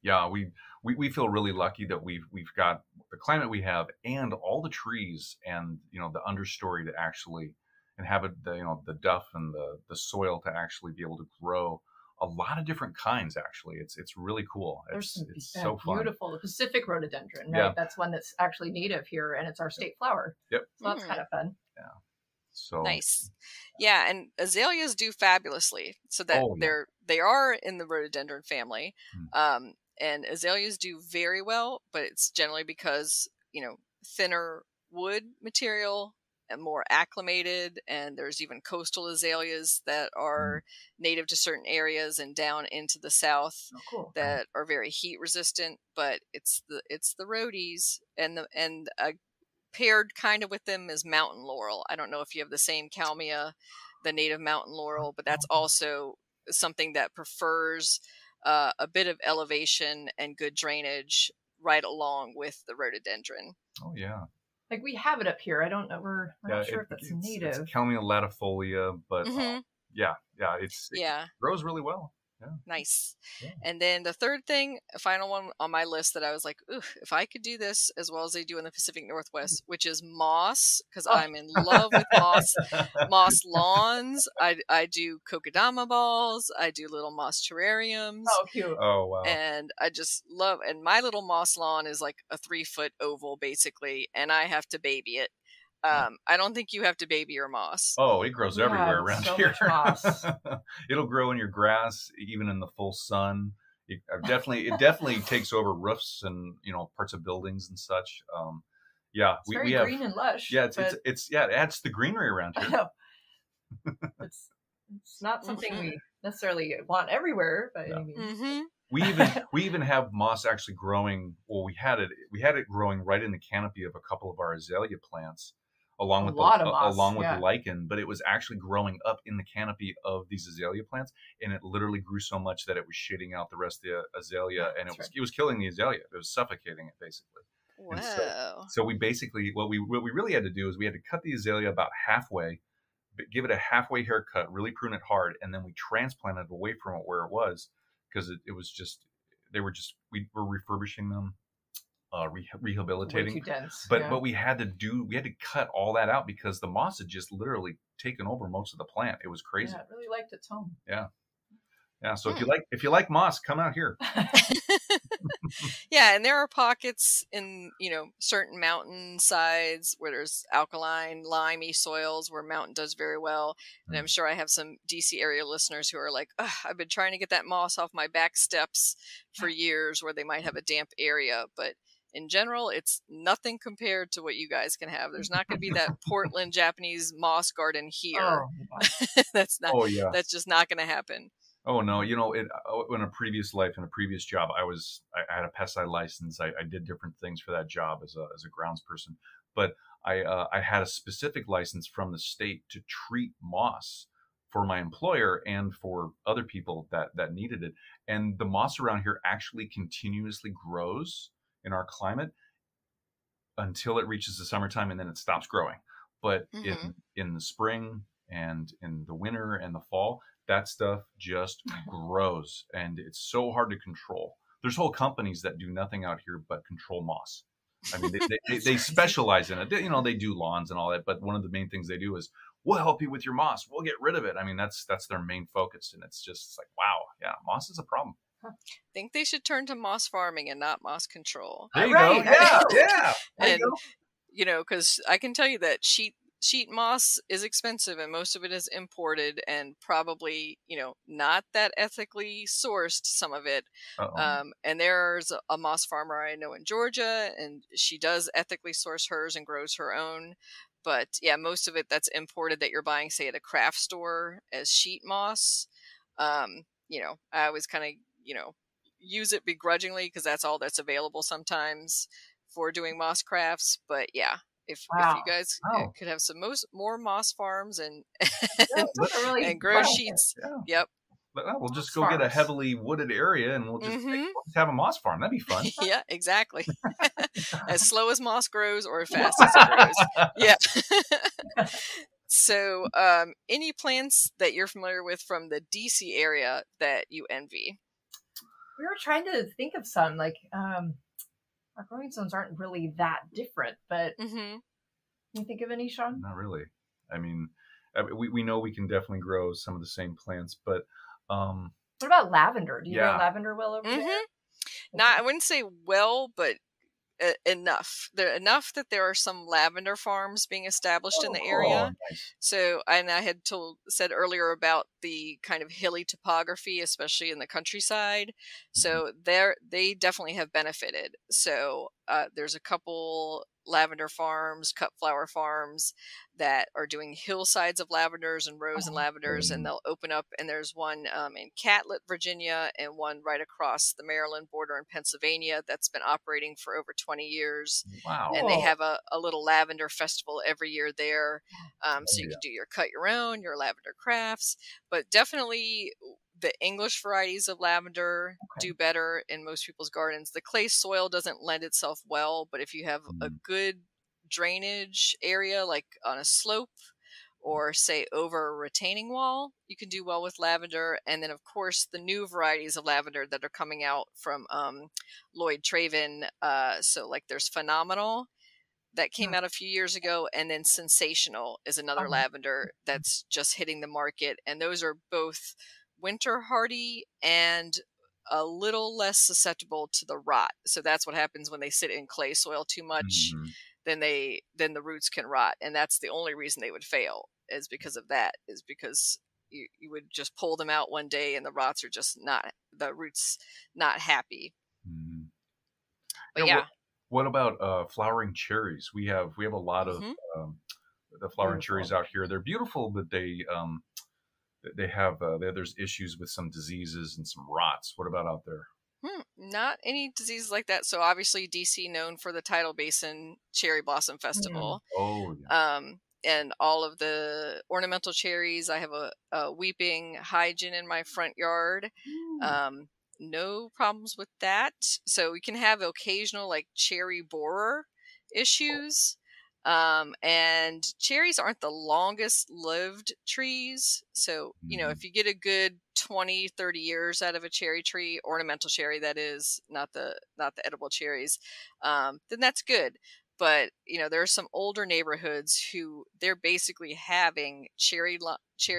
Yeah, we feel really lucky that we've got the climate we have, and all the trees, and the understory to actually inhabit the duff and the soil to actually be able to grow a lot of different kinds. Actually, it's really cool. It's so fun. Beautiful. The Pacific rhododendron, right? Yeah. That's one that's actually native here, and it's our state flower. Yep. So that's kind of fun. Yeah. So nice. Yeah, and azaleas do fabulously. So that they are in the rhododendron family, and azaleas do very well, but it's generally because thinner wood material more acclimated, and there's even coastal azaleas that are native to certain areas and down into the south that are very heat resistant. But it's the roadies, and paired kind of with them is mountain laurel. I don't know if you have the same Kalmia, the native mountain laurel, but that's also something that prefers a bit of elevation and good drainage right along with the rhododendron. Oh yeah. Like we have it up here. I don't know. We're not sure if that's native. It's Kalmia latifolia, but it grows really well. Yeah. Nice. Yeah. And then the third thing, final one on my list that I was like, ooh, if I could do this as well as they do in the Pacific Northwest, which is moss, because I'm in love with moss lawns. I do kokedama balls. I do little moss terrariums. Oh, cute. Oh, wow. And I just love, and my little moss lawn is like a 3-foot oval basically, and I have to baby it. I don't think you have to baby your moss. Oh, it grows everywhere around so here. Much moss. It'll grow in your grass, even in the full sun. It definitely takes over roofs and parts of buildings and such. It's very green and lush. Yeah, it adds to the greenery around here. I know. It's not something we necessarily want everywhere, by any means. Mm-hmm. We even have moss actually growing. Well, we had it growing right in the canopy of a couple of our azalea plants. Along with the lichen, but it was actually growing up in the canopy of these azalea plants, and it literally grew so much that it was shading out the rest of the azalea, and it was killing the azalea. It was suffocating it basically. Wow. So we basically what we really had to do is we had to cut the azalea about halfway, give it a halfway haircut, really prune it hard, and then we transplanted away from it where it was, because it was just we were refurbishing them. Rehabilitating. Way too dense. But we had to cut all that out because the moss had just literally taken over most of the plant. It was crazy. Yeah, it really liked its home. Yeah. So if you like moss, come out here. Yeah, and there are pockets in certain mountain sides where there's alkaline, limey soils where mountain does very well. And I'm sure I have some DC area listeners who are like, I've been trying to get that moss off my back steps for years, where they might have a damp area, but in general, it's nothing compared to what you guys can have. There's not going to be that Portland Japanese moss garden here. That's just not going to happen. Oh no, in a previous life, in a previous job, I had a pesticide license. I did different things for that job as a grounds person, but I had a specific license from the state to treat moss for my employer and for other people that needed it. And the moss around here actually continuously grows in our climate until it reaches the summertime, and then it stops growing. But in the spring and in the winter and the fall, that stuff just grows, and it's so hard to control. There's whole companies that do nothing out here but control moss. I mean, they specialize in it. They do lawns and all that, but one of the main things they do is, we'll help you with your moss. We'll get rid of it. I mean, that's their main focus, and it's like, wow, yeah, moss is a problem. I think they should turn to moss farming and not moss control. There you go. Yeah. And because I can tell you that sheet moss is expensive, and most of it is imported, and probably not that ethically sourced, some of it. And there's a moss farmer I know in Georgia, and she does ethically source hers and grows her own. But yeah, most of it that's imported that you're buying, say, at a craft store as sheet moss. I always kind of use it begrudgingly because that's all that's available sometimes for doing moss crafts. But yeah, if you guys could have some more moss farms and and grow sheets, yep. We'll just go get a heavily wooded area and we'll just have a moss farm. That'd be fun. Yeah, exactly. As slow as moss grows or as fast as it grows. Yeah. So, any plants that you're familiar with from the DC area that you envy? We were trying to think of some, like, our growing zones aren't really that different, but can you think of any, Sean? Not really. I mean, we know we can definitely grow some of the same plants, but what about lavender? Do you know lavender well over there? Not, I wouldn't say well, but enough. Enough that there are some lavender farms being established in the area. Nice. So, and I had said earlier about the kind of hilly topography, especially in the countryside. So they definitely have benefited. So there's a couple lavender farms, cut flower farms that are doing hillsides of lavenders and rows and lavenders, and they'll open up. And there's one in Catlett, Virginia, and one right across the Maryland border in Pennsylvania that's been operating for over 20 years. Wow. And they have a little lavender festival every year there. So you can do your cut your own, your lavender crafts, but definitely the English varieties of lavender do better in most people's gardens. The clay soil doesn't lend itself well, but if you have a good drainage area, like on a slope or say over a retaining wall, you can do well with lavender. And then of course the new varieties of lavender that are coming out from Lloyd Traven. So like there's Phenomenal that came out a few years ago, and then Sensational is another lavender that's just hitting the market. And those are both winter hardy and a little less susceptible to the rot. So that's what happens when they sit in clay soil too much. Then the roots can rot, and that's the only reason they would fail is because of that. Is because you would just pull them out one day and the roots not happy. But yeah. What about flowering cherries? We have a lot of the flowering cherries out here. They're beautiful, but they have there's issues with some diseases and some rots. What about out there? Not any diseases like that. So obviously DC known for the Tidal Basin Cherry Blossom Festival. Oh, yeah. And all of the ornamental cherries. I have a weeping hygiene in my front yard. No problems with that. So we can have occasional like cherry borer issues. And cherries aren't the longest lived trees. So, if you get a good 20, 30 years out of a cherry tree, ornamental cherry, that is, not the edible cherries, then that's good. But, there are some older neighborhoods who they're basically having cherry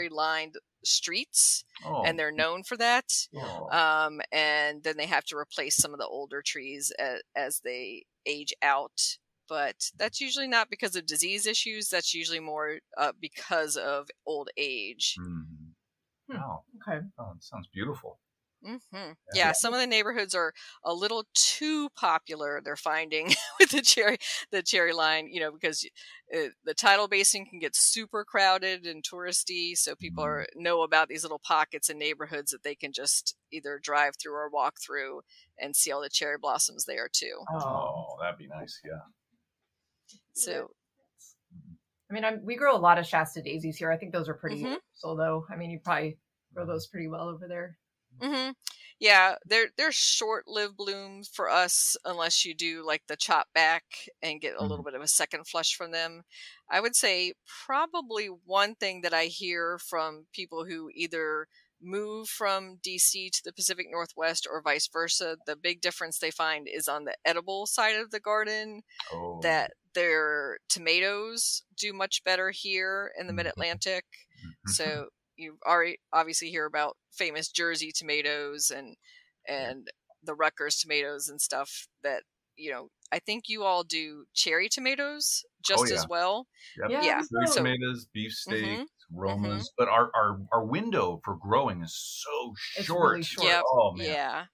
lined streets, and they're known for that. And then they have to replace some of the older trees as they age out. But that's usually not because of disease issues. That's usually more because of old age. Wow. Okay. Oh, that sounds beautiful. Yeah, some of the neighborhoods are a little too popular. They're finding with the cherry line, because the tidal basin can get super crowded and touristy. So people know about these little pockets and neighborhoods that they can just either drive through or walk through and see all the cherry blossoms there too. Oh, that'd be nice. Yeah. So, I mean, we grow a lot of Shasta daisies here. I think those are pretty universal, though. I mean, you probably grow those pretty well over there. Yeah, they're short-lived blooms for us, unless you do like the chop back and get a little bit of a second flush from them. I would say probably one thing that I hear from people who either move from DC to the Pacific Northwest or vice versa, the big difference they find is on the edible side of the garden, that their tomatoes do much better here in the Mid-Atlantic. So you already obviously hear about famous Jersey tomatoes and the Rutgers tomatoes and stuff that, I think you all do cherry tomatoes just as well. Cherry tomatoes, beefsteaks, Romas, but our window for growing is so short. Really short. Yep. Oh man. Yeah.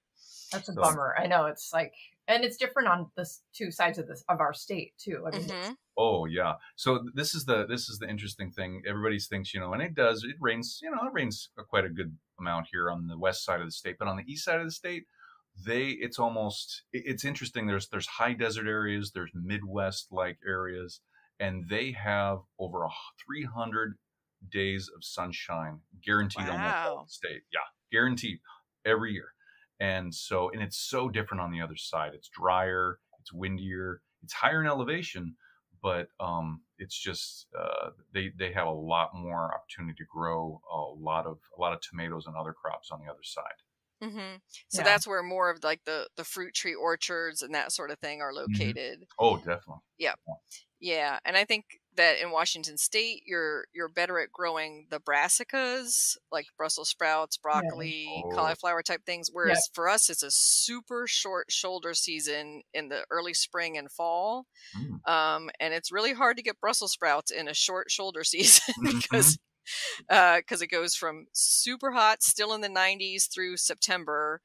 That's a bummer. I know, it's like, and it's different on the two sides of our state too. I mean, oh yeah. So this is the interesting thing. Everybody thinks, and it rains, it rains quite a good amount here on the west side of the state, but on the east side of the state, it's interesting. There's high desert areas, there's Midwest like areas, and they have over 300 days of sunshine guaranteed on the state. Yeah, guaranteed every year. And it's so different on the other side. It's drier, it's windier, it's higher in elevation, but it's just they have a lot more opportunity to grow a lot of tomatoes and other crops on the other side. So that's where more of like the fruit tree orchards and that sort of thing are located. Oh, definitely. Yeah, and I think that in Washington State, you're better at growing the brassicas, like Brussels sprouts, broccoli, cauliflower type things. Whereas for us, it's a super short shoulder season in the early spring and fall. And it's really hard to get Brussels sprouts in a short shoulder season because it goes from super hot, still in the 90s through September,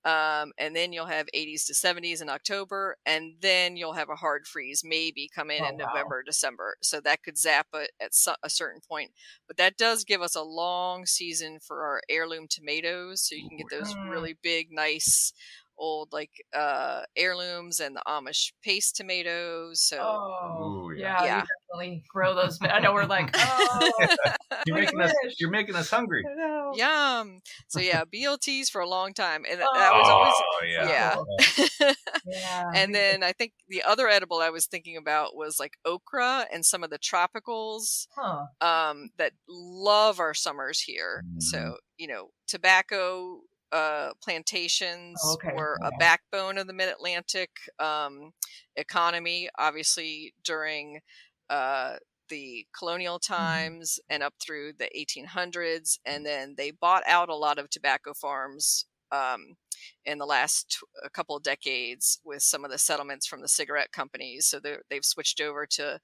And then you'll have 80s to 70s in October, and then you'll have a hard freeze maybe come in November, December. So that could zap it at a certain point. But that does give us a long season for our heirloom tomatoes. So you can get those really big, nice old heirlooms and the Amish paste tomatoes. So you definitely grow those. I know we're like, you're making us hungry. Yum. So yeah, BLTs for a long time, and that was always And then I think the other edible I was thinking about was like okra and some of the tropicals that love our summers here. So tobacco plantations were a backbone of the Mid-Atlantic economy, obviously during the colonial times and up through the 1800s, and then they bought out a lot of tobacco farms in the last a couple of decades with some of the settlements from the cigarette companies. So they've switched over to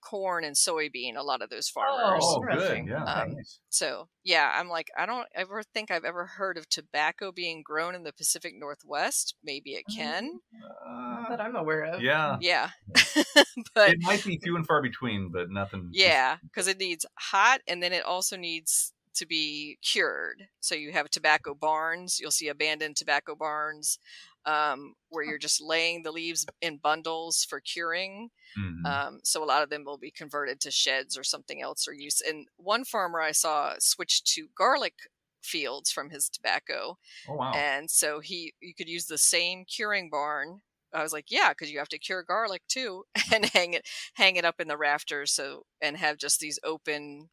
corn and soybean, a lot of those farmers. Oh, good. Yeah. So yeah, I'm like, I don't ever think I've ever heard of tobacco being grown in the Pacific Northwest. Maybe it can. Not that I'm aware of. Yeah. Yeah. But it might be few and far between, but nothing. Yeah, because it needs hot, and then it also needs to be cured. So you have tobacco barns. You'll see abandoned tobacco barns where you're just laying the leaves in bundles for curing. So a lot of them will be converted to sheds or something else or use. And one farmer I saw switched to garlic fields from his tobacco. Oh, wow. And so you could use the same curing barn. I was like, yeah, because you have to cure garlic too, and hang it up in the rafters. And have just these open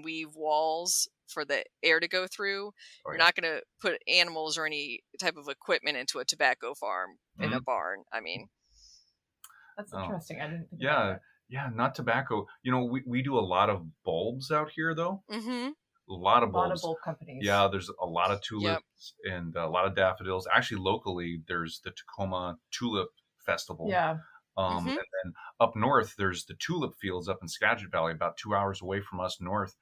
weave walls for the air to go through. You're not going to put animals or any type of equipment into a tobacco farm in a barn. I mean, that's interesting. I didn't think yeah, not tobacco. We do a lot of bulbs out here, though. A lot of bulbs. A lot of bulb companies. Yeah, there's a lot of tulips and a lot of daffodils. Actually, locally, there's the Tacoma Tulip Festival. Yeah. And then up north, there's the tulip fields up in Skagit Valley, about 2 hours away from us north.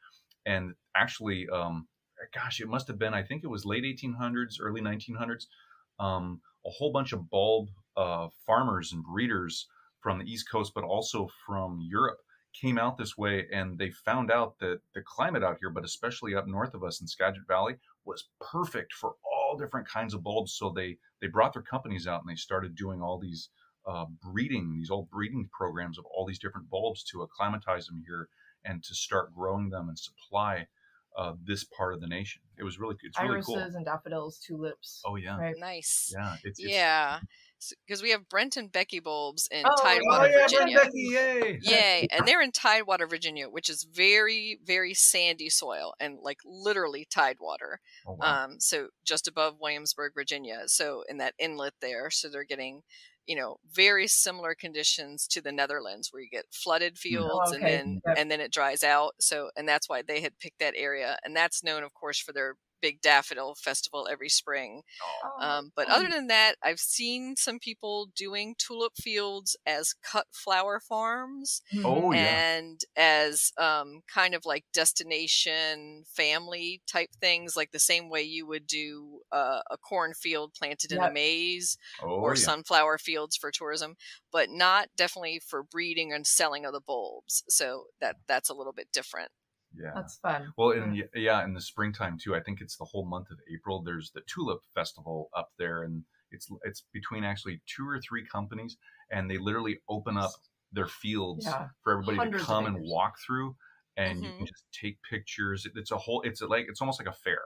And actually, it must have been, I think it was late 1800s, early 1900s. A whole bunch of bulb farmers and breeders from the East Coast, but also from Europe, came out this way, and they found out that the climate out here, but especially up north of us in Skagit Valley, was perfect for all different kinds of bulbs. So they brought their companies out, and they started doing all these these old breeding programs of all these different bulbs to acclimatize them here and to start growing them and supply this part of the nation. It's really cool. Irises and daffodils, tulips. Oh yeah, right. Nice. Yeah, because we have Brent and Becky bulbs in Tidewater, Virginia. Brent, Becky, yay! And they're in Tidewater, Virginia, which is very, very sandy soil and like literally tidewater. Oh, wow. So just above Williamsburg, Virginia. So in that inlet there, so they're getting very similar conditions to the Netherlands, where you get flooded fields and then it dries out. So, and that's why they had picked that area, and that's known, of course, for their big daffodil festival every spring. But other than that, I've seen some people doing tulip fields as cut flower farms and as kind of like destination family type things, like the same way you would do a cornfield planted in a maze or sunflower fields for tourism, but not definitely for breeding and selling of the bulbs. So that's a little bit different. Yeah, that's fun. Well, in the springtime too. I think it's the whole month of April. There's the Tulip Festival up there, and it's between actually 2 or 3 companies, and they literally open up their fields for everybody to come and walk through, and you can just take pictures. It's almost like a fair.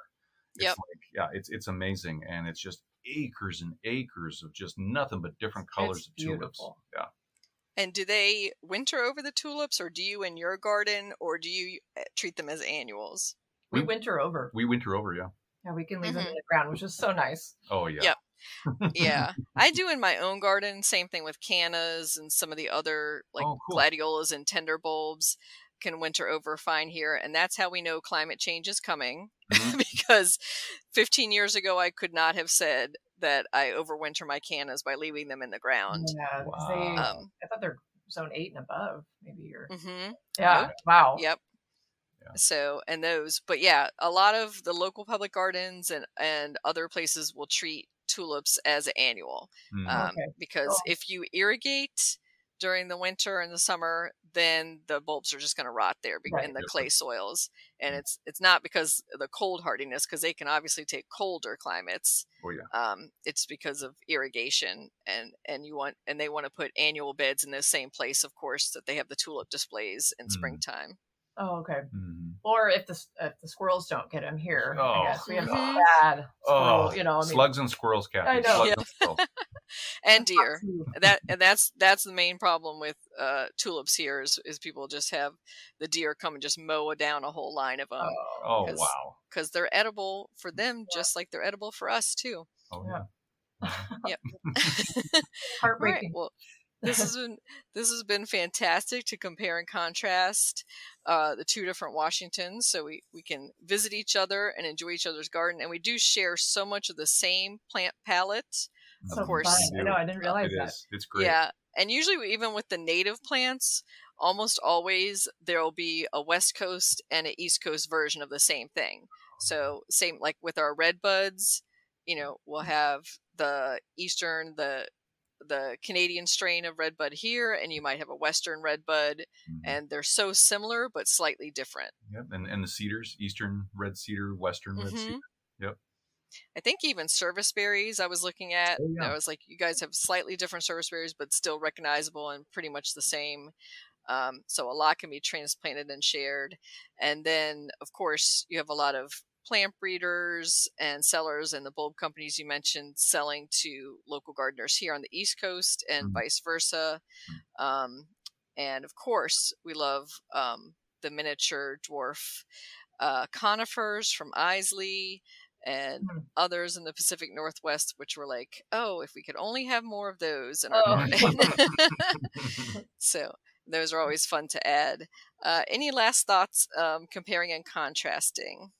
It's amazing, and it's just acres and acres of just nothing but different colors of tulips. Yeah. And do they winter over the tulips, or do you in your garden, or do you treat them as annuals? We winter over. We winter over, yeah. Yeah, we can leave them in the ground, which is so nice. Oh, yeah. Yep. Yeah. I do in my own garden. Same thing with cannas and some of the other gladiolas and tender bulbs can winter over fine here. And that's how we know climate change is coming. Because 15 years ago, I could not have said that I overwinter my cannas by leaving them in the ground. Yeah, I thought they're zone 8 and above, maybe. Wow. Wow. Yep. So, and those, but yeah, a lot of the local public gardens and other places will treat tulips as annual, because if you irrigate during the winter and the summer, then the bulbs are just going to rot there in the clay soils. And it's not because of the cold hardiness, because they can obviously take colder climates. It's because of irrigation, and they want to put annual beds in the same place, of course, that they have the tulip displays in springtime. Oh, okay. Or if the squirrels don't get them here, I guess we have bad squirrel, slugs and squirrels, Kathy. I know. Slugs and squirrels. And deer. That's the main problem with tulips here is people just have the deer come and just mow down a whole line of them. Oh, wow. Because they're edible for them, just like they're edible for us too. Oh yeah. Yep. Heartbreaking. Right, well, this has been fantastic to compare and contrast the two different Washingtons, so we can visit each other and enjoy each other's garden, and we do share so much of the same plant palette. Of course, fun. I know, I didn't realize that. It's great. Yeah, and usually even with the native plants, almost always there will be a West Coast and an East Coast version of the same thing. So same like with our red buds, we'll have the Eastern, the Canadian strain of redbud here, and you might have a Western redbud, and they're so similar but slightly different. Yep, and the cedars, Eastern red cedar, Western red cedar. Yep. I think even service berries I was looking at, I was like, you guys have slightly different service berries, but still recognizable and pretty much the same. So a lot can be transplanted and shared. And then, of course, you have a lot of plant breeders and sellers and the bulb companies you mentioned selling to local gardeners here on the East Coast and vice versa. And of course, we love the miniature dwarf conifers from Isley and others in the Pacific Northwest, which were like, oh, if we could only have more of those in our garden. So those are always fun to add. Any last thoughts comparing and contrasting?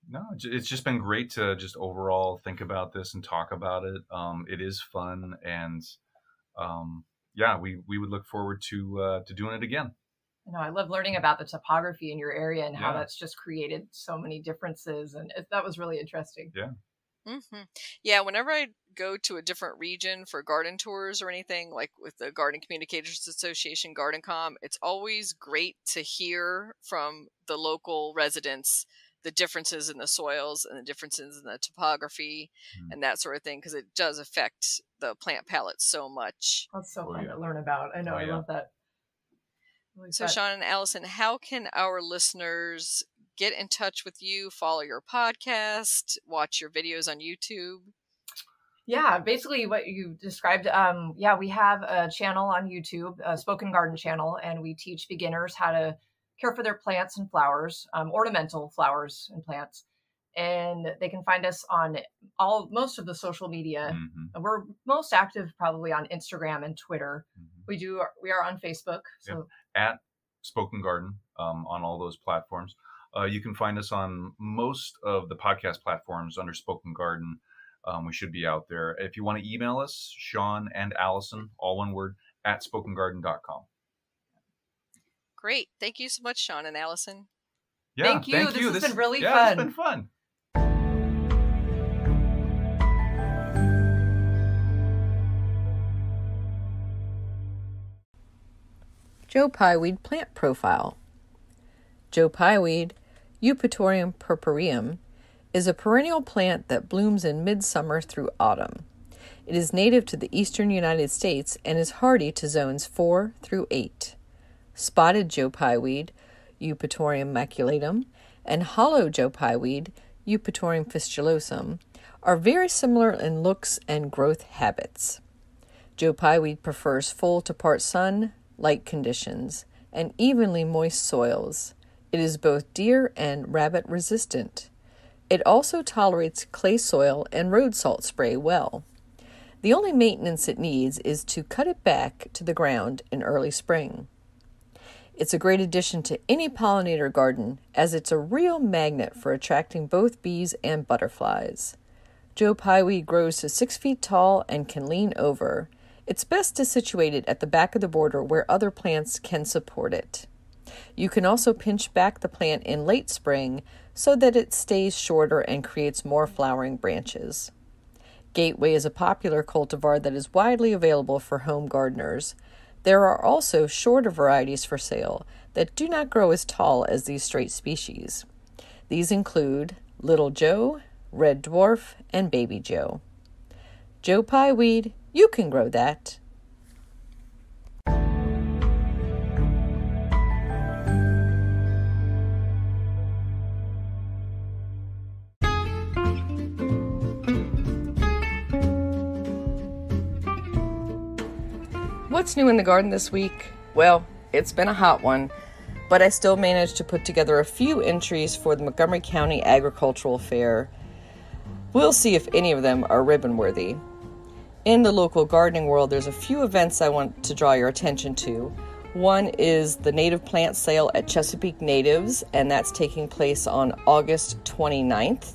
No, it's just been great to just overall think about this and talk about it. It is fun, and we would look forward to doing it again. I love learning about the topography in your area and how that's just created so many differences, and that was really interesting. Yeah, whenever I go to a different region for garden tours or anything, like with the Garden Communicators Association, GardenCom, it's always great to hear from the local residents the differences in the soils and the differences in the topography and that sort of thing, because it does affect the plant palette so much. That's so fun to learn about. I know, I love that. Really so, Sean and Allison, how can our listeners get in touch with you, follow your podcast, watch your videos on YouTube? Yeah, basically what you described. We have a channel on YouTube, a Spoken Garden channel, and we teach beginners how to care for their plants and flowers, ornamental flowers and plants. And they can find us on most of the social media. We're most active probably on Instagram and Twitter. We are on Facebook. So at Spoken Garden on all those platforms. You can find us on most of the podcast platforms under Spoken Garden. We should be out there. If you want to email us, Sean and Allison, all one word, at spokengarden.com. Great. Thank you so much, Sean and Allison. Yeah, thank you. This has been really fun. It's been fun. Joe Pyeweed plant profile. Joe Pyeweed, Eupatorium purpureum, is a perennial plant that blooms in midsummer through autumn. It is native to the eastern United States and is hardy to zones 4 through 8. Spotted Joe Pyeweed, Eupatorium maculatum, and hollow Joe Pyeweed, Eupatorium fistulosum, are very similar in looks and growth habits. Joe Pyeweed prefers full to part sun, light conditions, and evenly moist soils. It is both deer and rabbit resistant. It also tolerates clay soil and road salt spray well. The only maintenance it needs is to cut it back to the ground in early spring. It's a great addition to any pollinator garden, as it's a real magnet for attracting both bees and butterflies. Joe Pyeweed grows to 6 feet tall and can lean over. It's best to situate it at the back of the border where other plants can support it. You can also pinch back the plant in late spring so that it stays shorter and creates more flowering branches. Gateway is a popular cultivar that is widely available for home gardeners. There are also shorter varieties for sale that do not grow as tall as these straight species. These include Little Joe, Red Dwarf, and Baby Joe. Joe Pie weed, you can grow that. What's new in the garden this week? Well, it's been a hot one, but I still managed to put together a few entries for the Montgomery County Agricultural Fair. We'll see if any of them are ribbon worthy. In the local gardening world, there's a few events I want to draw your attention to. One is the native plant sale at Chesapeake Natives, and that's taking place on August 29th.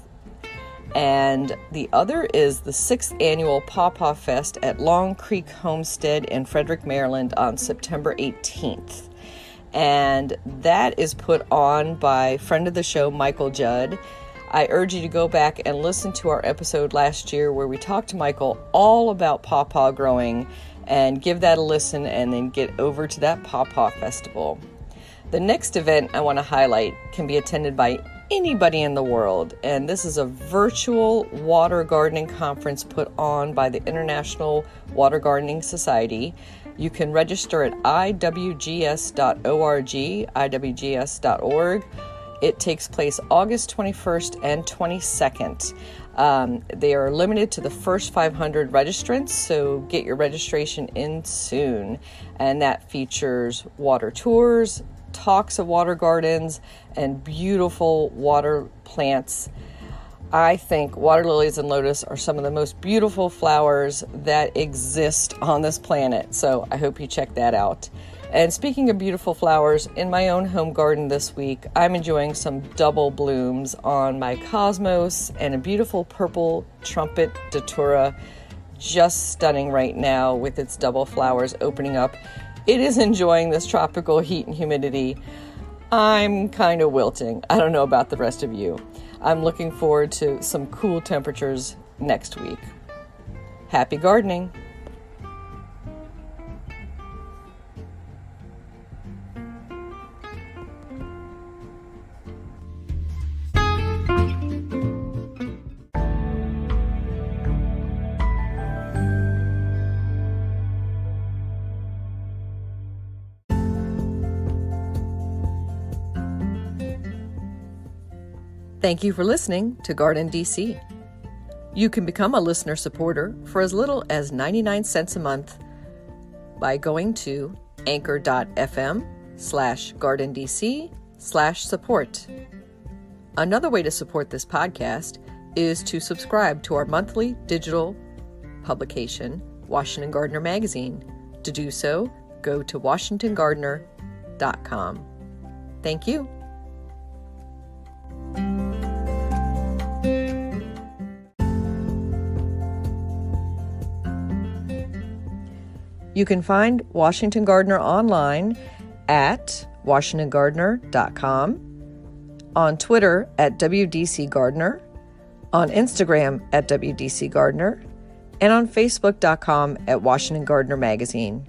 And the other is the 6th annual Pawpaw Fest at Long Creek Homestead in Frederick, Maryland on September 18th. And that is put on by friend of the show, Michael Judd. I urge you to go back and listen to our episode last year where we talked to Michael all about pawpaw growing, and give that a listen and then get over to that Pawpaw Festival. The next event I want to highlight can be attended by anybody in the world, and this is a virtual water gardening conference put on by the International Water Gardening Society. You can register at iwgs.org, iwgs.org. It takes place August 21st and 22nd. They are limited to the first 500 registrants, so get your registration in soon. And that features water tours, talks of water gardens, and beautiful water plants. I think water lilies and lotus are some of the most beautiful flowers that exist on this planet, so I hope you check that out. And speaking of beautiful flowers, in my own home garden this week, I'm enjoying some double blooms on my cosmos and a beautiful purple trumpet datura, just stunning right now with its double flowers opening up. It is enjoying this tropical heat and humidity. I'm kind of wilting. I don't know about the rest of you. I'm looking forward to some cool temperatures next week. Happy gardening! Thank you for listening to GardenDC. You can become a listener supporter for as little as 99 cents a month by going to anchor.fm/GardenDC/support. Another way to support this podcast is to subscribe to our monthly digital publication, Washington Gardener Magazine. To do so, go to WashingtonGardener.com. Thank you. You can find Washington Gardener online at WashingtonGardener.com, on Twitter at WDC Gardener, on Instagram at WDC Gardener, and on Facebook.com at Washington Gardener Magazine.